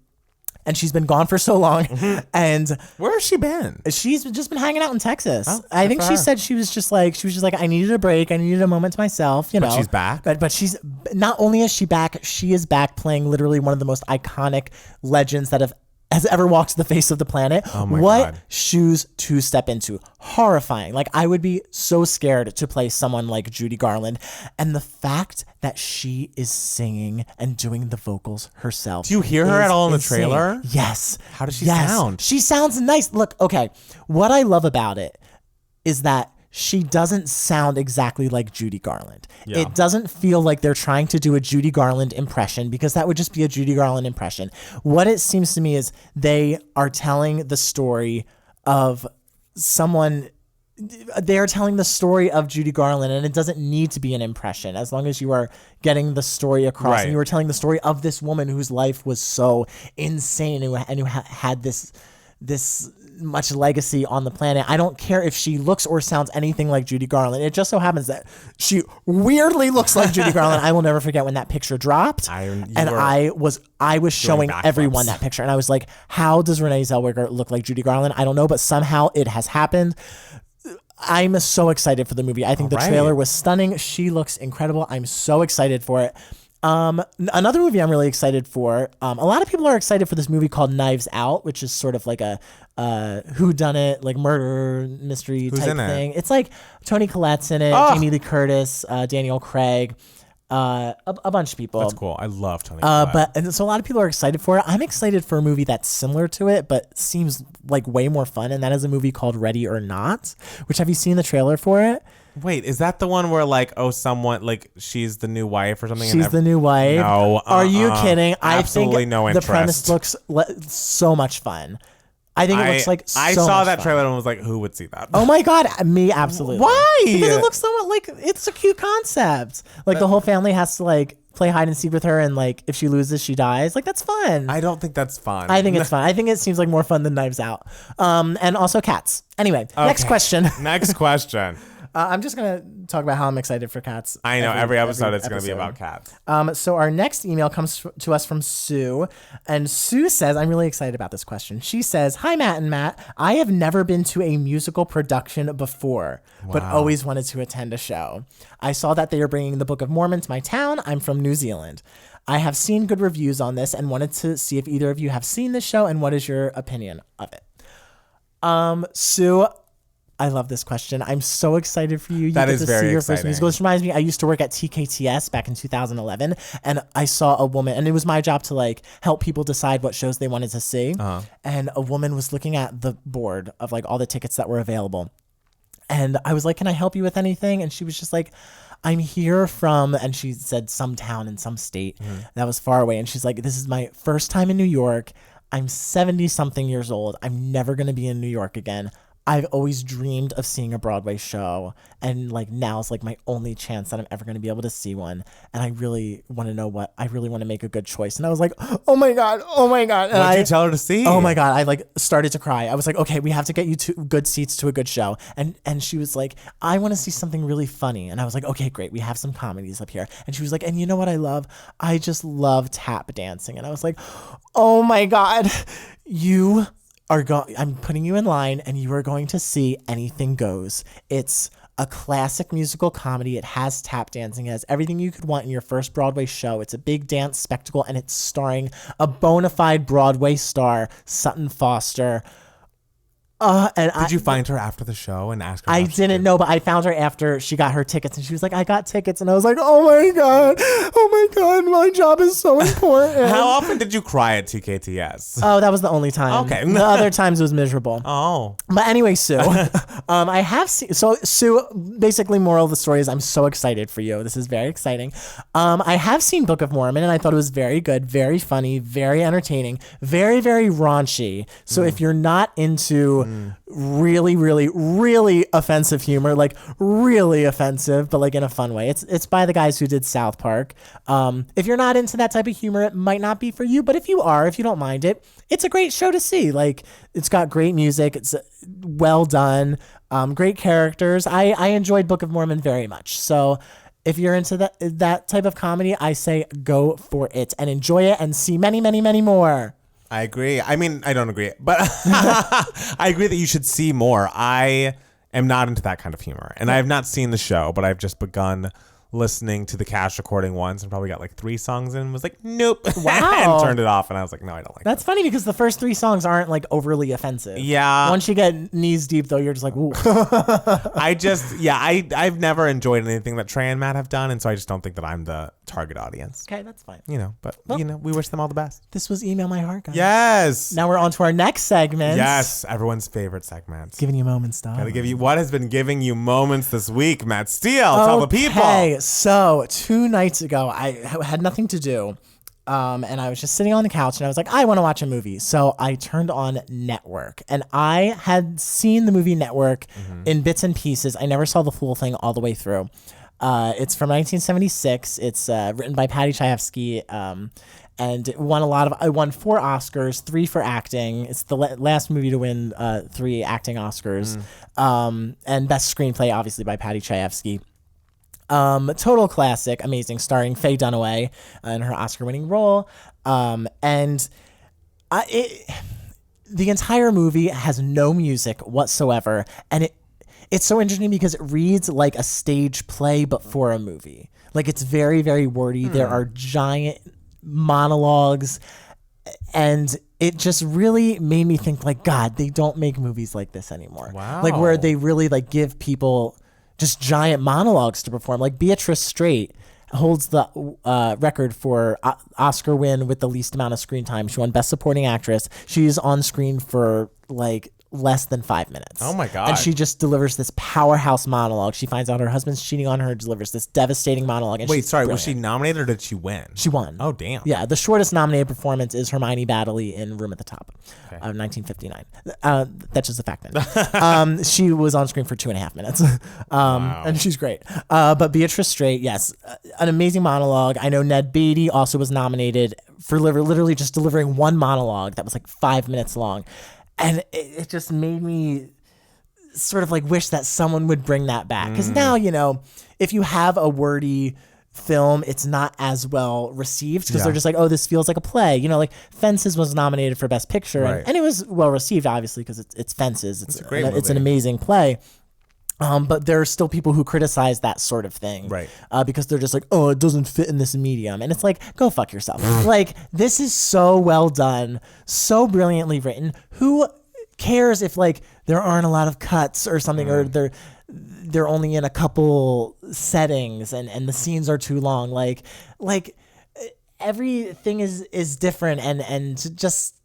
And she's been gone for so long. Mm-hmm. And where has she been? She's just been hanging out in Texas. Oh, I think she said she was just like, I needed a break. I needed a moment to myself, But she's back. But she's, not only is she back, she is back playing literally one of the most iconic legends that has ever walked the face of the planet. Oh my what God. shoes to step into. Horrifying. Like, I would be so scared to play someone like Judy Garland. And the fact that she is singing and doing the vocals herself. Do you hear her at all in the trailer? Yes. How does she sound? She sounds nice. Look, okay. What I love about it is that she doesn't sound exactly like Judy Garland. Yeah. It doesn't feel like they're trying to do a Judy Garland impression, because that would just be a Judy Garland impression. What it seems to me is they are telling the story of someone. They're telling the story of Judy Garland, and it doesn't need to be an impression as long as you are getting the story across. Right. And you are telling the story of this woman whose life was so insane and who had this this much legacy on the planet. I don't care if she looks or sounds anything like Judy Garland. It just so happens that she weirdly looks like Judy Garland. I will never forget when that picture dropped. I was showing everyone that picture, and I was like, how does Renee Zellweger look like Judy Garland? I don't know, but somehow it has happened. I'm so excited for the movie. I think the trailer was stunning. She looks incredible. I'm so excited for it. Another movie I'm really excited for. A lot of people are excited for this movie called Knives Out, which is sort of like a whodunit, like murder mystery type thing. It's like Toni Collette's in it, Jamie Lee Curtis, Daniel Craig, a bunch of people. That's cool. I love Toni Collette. So a lot of people are excited for it. I'm excited for a movie that's similar to it, but seems like way more fun. And that is a movie called Ready or Not, which have you seen the trailer for it? Wait, is that the one where like, someone like she's the new wife or something? She's the new wife. No, are you kidding? Absolutely I think no interest. The premise looks so much fun. I think it looks like so I saw much that fun. trailer and was like, who would see that? Oh my God, me absolutely. Why? Because it looks so like it's a cute concept. Like the whole family has to like play hide and seek with her, and like if she loses, she dies. Like that's fun. I don't think that's fun. I think it's fun. I think it seems like more fun than Knives Out. And also Cats. Anyway, next question. Next question. I'm just going to talk about how I'm excited for Cats. I know every episode it's going to be about cats. So our next email comes to us from Sue. And Sue says, I'm really excited about this question. She says, hi, Matt and Matt. I have never been to a musical production before, but always wanted to attend a show. I saw that they are bringing the Book of Mormon to my town. I'm from New Zealand. I have seen good reviews on this and wanted to see if either of you have seen this show and what is your opinion of it. Sue, I love this question. I'm so excited for you. You that get is to very see your exciting. first musical. This reminds me, I used to work at TKTS back in 2011, and I saw a woman, and it was my job to like help people decide what shows they wanted to see. And a woman was looking at the board of like all the tickets that were available. And I was like, can I help you with anything? And she was just like, I'm here from, and she said some town in some state that was far away. And she's like, this is my first time in New York. I'm 70 something years old. I'm never going to be in New York again. I've always dreamed of seeing a Broadway show, and like now is like my only chance that I'm ever going to be able to see one. And I really want to know I really want to make a good choice. And I was like, oh my God. And what did you tell her to see? Oh my God. I like started to cry. I was like, okay, we have to get you to good seats to a good show. And she was like, I want to see something really funny. And I was like, okay, great. We have some comedies up here. And she was like, and you know what I love? I just love tap dancing. And I was like, oh my God, I'm putting you in line, and you are going to see Anything Goes. It's a classic musical comedy. It has tap dancing. It has everything you could want in your first Broadway show. It's a big dance spectacle, and it's starring a bona fide Broadway star, Sutton Foster. Did you find her after the show and ask her? I didn't know, but I found her after she got her tickets, and she was like, I got tickets. And I was like, oh my God, my job is so important. How often did you cry at TKTS? Oh, that was the only time. Okay. The other times it was miserable. Oh. But anyway, Sue, I have seen, so Sue, basically moral of the story is I'm so excited for you. This is very exciting. I have seen Book of Mormon, and I thought it was very good, very funny, very entertaining, very, very raunchy. So if you're not into really, really, really offensive humor, like really offensive, but like in a fun way. It's by the guys who did South Park. If you're not into that type of humor, it might not be for you, but if you don't mind it, it's a great show to see. Like it's got great music. It's well done. Great characters. I enjoyed Book of Mormon very much. So if you're into that type of comedy, I say go for it and enjoy it and see many, many, many more. I agree. I mean, I don't agree, but I agree that you should see more. I am not into that kind of humor, and I have not seen the show, but I've just begun listening to the cast recording once and probably got like 3 songs in and was like, nope. Wow. And turned it off, and I was like, no, I don't like That's funny because the first 3 songs aren't like overly offensive. Yeah. Once you get knees deep though, you're just like, ooh. I've never enjoyed anything that Trey and Matt have done, and so I just don't think that I'm the target audience. Okay, that's fine. But we wish them all the best. This was Email My Heart, guys. Yes. Now we're on to our next segment. Yes, everyone's favorite segment. Giving you moments, dog. Gotta give you what has been giving you moments this week, Matt Steele. Tell the people. Okay, so 2 nights ago, I had nothing to do. And I was just sitting on the couch and I was like, I want to watch a movie. So I turned on Network, and I had seen the movie Network in bits and pieces. I never saw the full thing all the way through. It's from 1976. It's written by Patty Chayefsky. and it won I won 4 Oscars, 3 for acting. It's the last movie to win 3 acting Oscars, and best screenplay obviously by Patty Chayefsky. Total classic, amazing, starring Faye Dunaway in her Oscar-winning role, and the entire movie has no music whatsoever, and it's so interesting because it reads like a stage play but for a movie. Like, it's very, very wordy. There are giant monologues, and it just really made me think, like, God, they don't make movies like this anymore. Wow. Like, where they really like give people just giant monologues to perform. Like, Beatrice Straight holds the record for Oscar win with the least amount of screen time. She won Best Supporting Actress. She's on screen for like less than 5 minutes. Oh my God. And she just delivers this powerhouse monologue. She finds out her husband's cheating on her, delivers this devastating monologue. And Wait, she's sorry, brilliant. was she nominated or did she win? She won. Oh, damn. Yeah, the shortest nominated performance is Hermione Baddeley in Room at the Top, 1959. That's just a fact then. She was on screen for 2.5 minutes, and she's great. But Beatrice Straight, yes, an amazing monologue. I know Ned Beatty also was nominated for literally just delivering one monologue that was like 5 minutes long. And it just made me sort of like wish that someone would bring that back. Because now, you know, if you have a wordy film, it's not as well received because they're just like, oh, this feels like a play. You know, like Fences was nominated for Best Picture, and it was well received, obviously, because it's Fences. It's a great movie. It's an amazing play. But there are still people who criticize that sort of thing, right? Because they're just like, oh, it doesn't fit in this medium. And it's like, go fuck yourself. Like, this is so well done, so brilliantly written. Who cares if like there aren't a lot of cuts or something, or they're only in a couple settings and the scenes are too long. Like everything is different, and just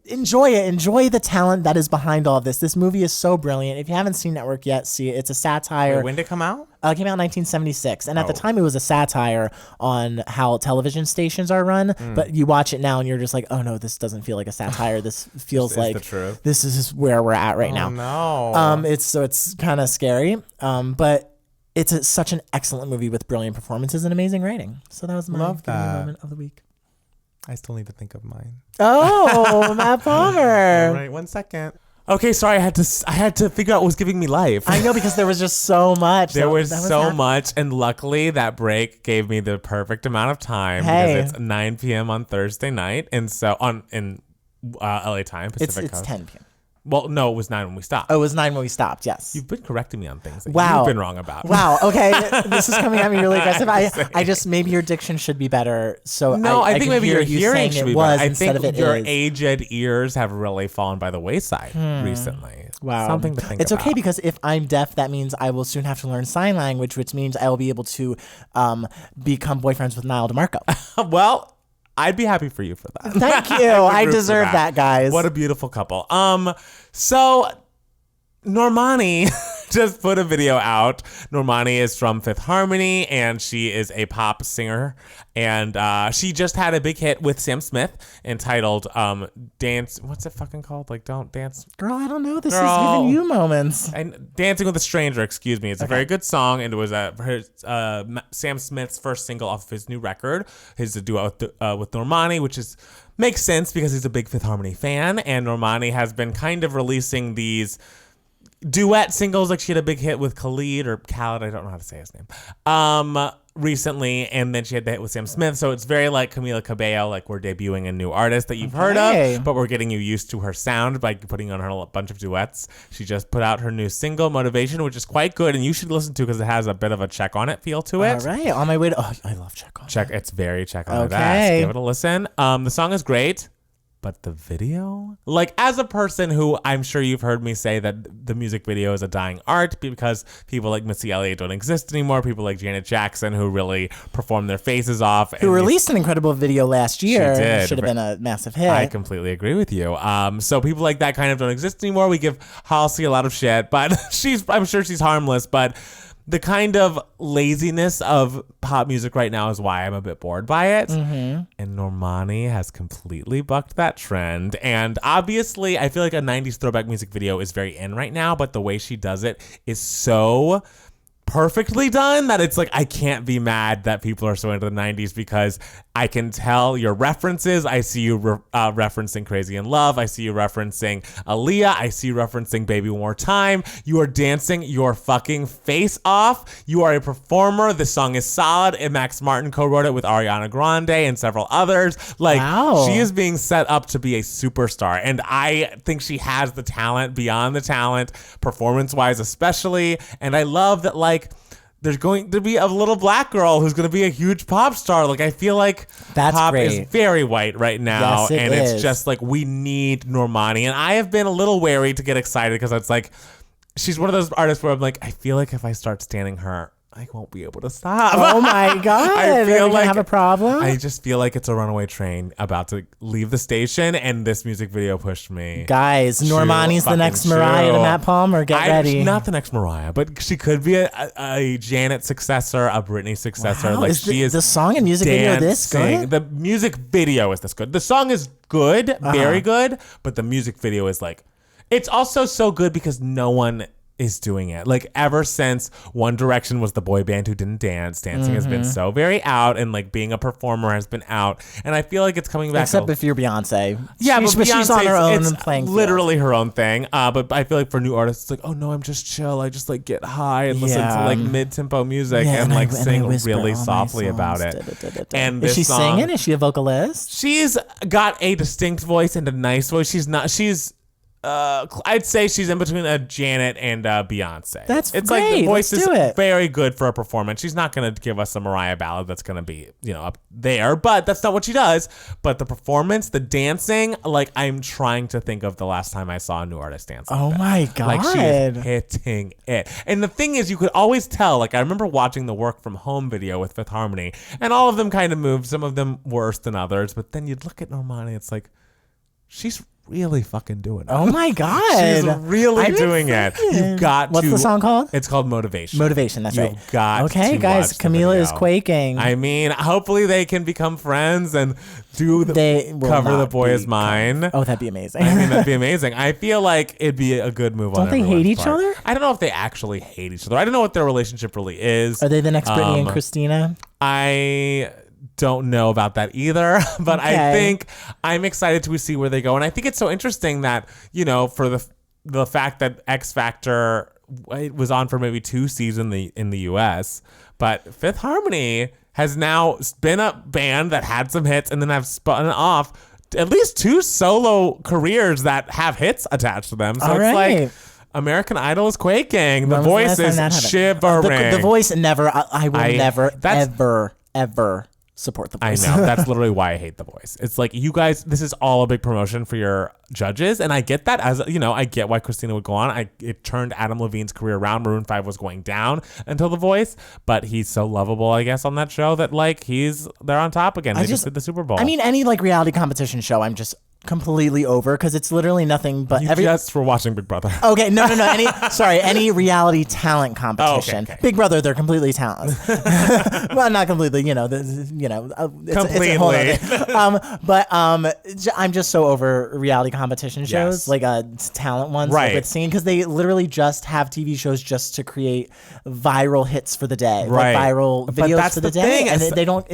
enjoy it. Enjoy the talent that is behind all of this. This movie is so brilliant. If you haven't seen Network yet, see it. It's a satire. Wait, when did it come out? It came out in 1976. And at the time, it was a satire on how television stations are run. But you watch it now and you're just like, oh no, this doesn't feel like a satire. This feels like the truth. This is where we're at right now. No. It's kind of scary. But it's such an excellent movie with brilliant performances and amazing writing. So that was my moment of the week. I still need to think of mine. Oh, Matt Palmer. All right, 1 second. Okay, sorry, I had to figure out what was giving me life. I know, because there was just so much. There was so much, and luckily that break gave me the perfect amount of time because it's 9 p.m. on Thursday night, and so in LA time, Pacific Coast. It's 10 p.m. Well, no, it was 9 when we stopped. Oh, it was 9 when we stopped, yes. You've been correcting me on things that Wow. you've been wrong about. Wow, okay. This is coming at me really aggressive. I just, maybe your diction should be better. So No, I think maybe your hearing should be better. I instead think of it your is. aged ears have really fallen by the wayside recently. Wow. Something to think It's about. okay, because if I'm deaf, that means I will soon have to learn sign language, which means I will be able to become boyfriends with Niall DeMarco. Well, I'd be happy for you for that. Thank you. I deserve that, guys. What a beautiful couple. So Normani just put a video out. Normani is from Fifth Harmony, and she is a pop singer. And she just had a big hit with Sam Smith entitled Dance. What's it fucking called? Like, Don't Dance. Girl, I don't know. This is Girl. giving you moments. And Dancing with a Stranger, excuse me. It's a very good song, and it was Sam Smith's first single off of his new record, his duet with Normani, which makes sense because he's a big Fifth Harmony fan, and Normani has been kind of releasing these duet singles. Like, she had a big hit with Khalid, I don't know how to say his name, recently, and then she had the hit with Sam Smith. So it's very like Camila Cabello, like we're debuting a new artist that you've heard of, but we're getting you used to her sound by putting on her a bunch of duets. She just put out her new single, Motivation, which is quite good, and you should listen to because it has a bit of a Check On It feel to it. All right, on my way to... Oh, I love Check On It. It's very Check On It. Okay. Give it a listen. The song is great. But the video, like, as a person who I'm sure you've heard me say that the music video is a dying art because people like Missy Elliott don't exist anymore. People like Janet Jackson, who really perform their faces off. Who released an incredible video last year. She did. Should have been a massive hit. I completely agree with you. So people like that kind of don't exist anymore. We give Halsey a lot of shit, but I'm sure she's harmless, but the kind of laziness of pop music right now is why I'm a bit bored by it. Mm-hmm. And Normani has completely bucked that trend. And obviously, I feel like a 90s throwback music video is very in right now, but the way she does it is so perfectly done that it's like I can't be mad that people are so into the 90s because I can tell your references. I see you referencing Crazy in Love. I see you referencing Aaliyah. I see you referencing Baby One More Time. You are dancing your fucking face off. You are a performer. The song is solid, and Max Martin co-wrote it with Ariana Grande and several others. Like, wow. She is being set up to be a superstar, and I think she has the talent beyond the talent, performance-wise especially, and I love that, like, there's going to be a little black girl who's going to be a huge pop star. Like, I feel like that's pop great. is very white right now. Yes, it It's is. just like, we need Normani. And I have been a little wary to get excited because it's like, she's one of those artists where I'm like, I feel like if I start standing her, I won't be able to stop. Oh my God. I feel like I have a problem. I just feel like it's a runaway train about to leave the station, and this music video pushed me. Guys, Normani's the next Mariah to Matt Palmer. Get ready. Not the next Mariah, but she could be a Janet successor, a Britney successor. Wow, Like, she is the song and music video this good? The music video is this good. The song is good, very good, but the music video is like, it's also so good because no one is doing it. Like, ever since One Direction was the boy band who didn't dance, dancing has been so very out, and like being a performer has been out, and I feel like it's coming back. Except if you're Beyonce. Yeah, but she's on her own and playing literally her own thing. But I feel like for new artists, it's like, oh no, I'm just chill. I just like get high and listen to like mid-tempo music and like sing really softly about it. And is she song, singing? Is she a vocalist? She's got a distinct voice and a nice voice. I'd say she's in between a Janet and a Beyonce. That's it's great. Like the voice Let's is do it. very good for a performance. She's not going to give us a Mariah ballad that's going to be, up there, but that's not what she does. But the performance, the dancing, like, I'm trying to think of the last time I saw a new artist dance. Oh my God. Like, she is hitting it. And the thing is, you could always tell, like, I remember watching the Work From Home video with Fifth Harmony, and all of them kind of moved, some of them worse than others, but then you'd look at Normani, it's like, she's really fucking doing it. Oh my God. She's really doing it. You've got What's the song called? It's called Motivation. Motivation, that's right. You've got okay, to guys, watch the Camila is video. quaking. I mean, hopefully they can become friends and do They will Cover the not Boy Is become- Mine. Oh, that'd be amazing. I mean, that'd be amazing. I feel like it'd be a good move on Don't they hate everyone's each part. other? I don't know if they actually hate each other. I don't know what their relationship really is. Are they the next Britney and Christina? I don't know about that either, but I Okay. think I'm excited to see where they go. And I think it's so interesting that, for the fact that X Factor, it was on for maybe 2 seasons in the US, but Fifth Harmony has now been a band that had some hits and then have spun off at least 2 solo careers that have hits attached to them. So All it's right. like American Idol is quaking. The When was voice the last is time that happened? shivering. The voice never. I will never, that's- ever support the I voice. know. That's literally why I hate The Voice. It's like, you guys, this is all a big promotion for your judges. And I get that, as I get why Christina would go on. It turned Adam Levine's career around. Maroon 5 was going down until The Voice, but he's so lovable, I guess, on that show that like they're on top again. They just did the Super Bowl. I mean, any like reality competition show, I'm just completely over because it's literally nothing but you just were watching Big Brother. Okay, no. Any reality talent competition. okay. Big Brother, they're completely talentless. Well, not completely. It's a whole other thing. But I'm just so over reality competition shows, Yes. like talent ones, Right. like with singing, because they literally just have TV shows just to create viral hits for the day, Right. like viral But videos that's for the the day, thing. and It's- they don't.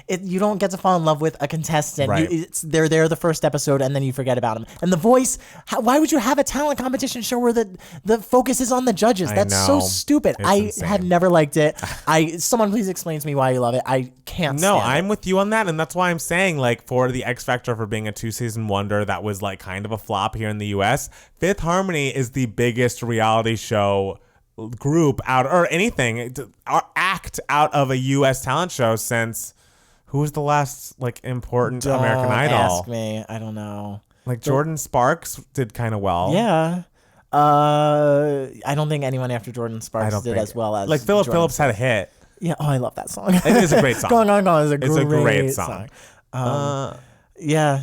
You don't get to fall in love with a contestant. Right. They're there the first episode, and then you forget about them. And The Voice, why would you have a talent competition show where the focus is on the judges? I That's so know. stupid. It's I insane. have never liked it. Someone please explain to me why you love it. I can't No, stand I'm it. with you on that, and that's why I'm saying, like, for the X Factor, for being a 2-season wonder that was like kind of a flop here in the US, Fifth Harmony is the biggest reality show group out, or anything, act out of a US talent show since, who was the last like important American Idol? Ask me. I don't know. Like Jordan Sparks did kind of well. Yeah. I don't think anyone after Jordan Sparks did as well as like Philip Jordan Phillips had a hit. Yeah. Oh, I love that song. It is a great song. Going on is a It's great, a great song. Yeah.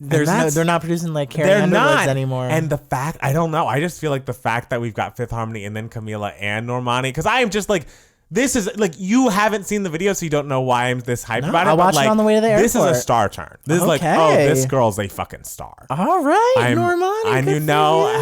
They're not producing like Carrie They're Underwoods not anymore. And the fact, I don't know. I just feel like the fact that we've got Fifth Harmony and then Camila and Normani, because I am just like, This is like, you haven't seen the video, so you don't know why I'm this hyped about it. I'll watch but, like, it on the way to the This is a airport. star turn. This is like, oh, this girl's a fucking star. All right, Normani. And good you for know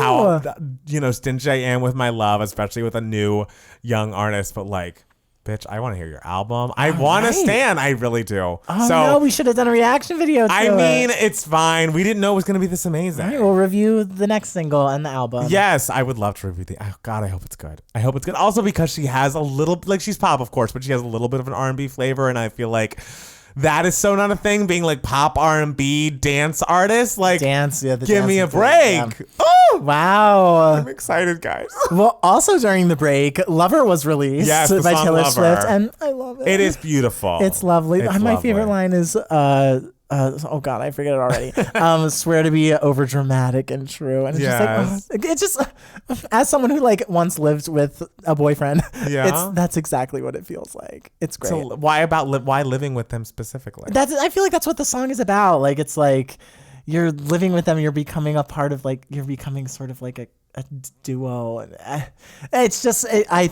you. how stingy I am with my love, especially with a new young artist. But like, bitch, I want to hear your album. I want to stand. I really do. Oh, so no, we should have done a reaction video to I mean, it. it's fine. We didn't know it was going to be this amazing. All right, we'll review the next single and the album. Yes, I would love to review the. Oh God, I hope it's good. I hope it's good. Also because she has a little, like, she's pop, of course, but she has a little bit of an R&B flavor, and I feel like that is so not a thing. Being like pop R&B dance artist, like Dance, yeah. give me a dancing break. thing, Oh, yeah. Wow. I'm excited, guys. Well, also during the break, Lover was released Yes, the by song Taylor Lover. Swift, and I love it. It is beautiful. It's lovely. It's My lovely. favorite line is, oh God, I forget it already. Swear to be over dramatic and true. And it's just like, it's just, as someone who like once lived with a boyfriend, that's exactly what it feels like. It's great. So why living with them specifically? I feel like that's what the song is about. Like, it's like you're living with them, you're becoming a part of, like, you're becoming sort of like a duo, and it's just I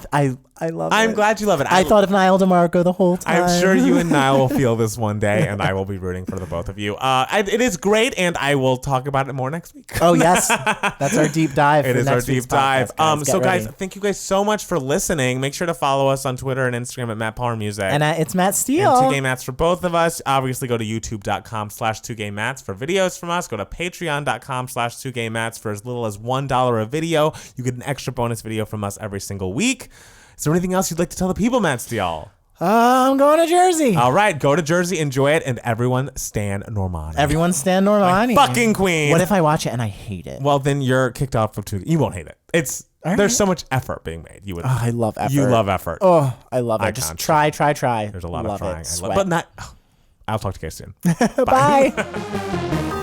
love it. I'm glad you love it. I thought of Niall DeMarco the whole time. I'm sure you and Niall will feel this one day, and I will be rooting for the both of you. It is great, and I will talk about it more next week. Oh yes, that's our deep dive. It is our deep dive. So guys, guys, thank you guys so much for listening. Make sure to follow us on Twitter and Instagram at Matt Power Music. and it's Matt Steele. And 2Gay Mats for both of us. Obviously, go to youtube.com/2gaymats for videos from us. Go to patreon.com/2gaymats for as little as $1 a video. You get an extra bonus video from us every single week. Is there anything else you'd like to tell the people, Matt Steele? I'm going to Jersey. All right, go to Jersey, enjoy it, and everyone stand Normani. Everyone stand Normani. Fucking queen. What if I watch it and I hate it? Well, then you're kicked off of 2. You won't hate it. There's so much effort being made. You would. Oh, I love effort. You love effort. Oh, I love it. Just try. There's a lot of trying. It. But not. I'll talk to you guys soon. Bye.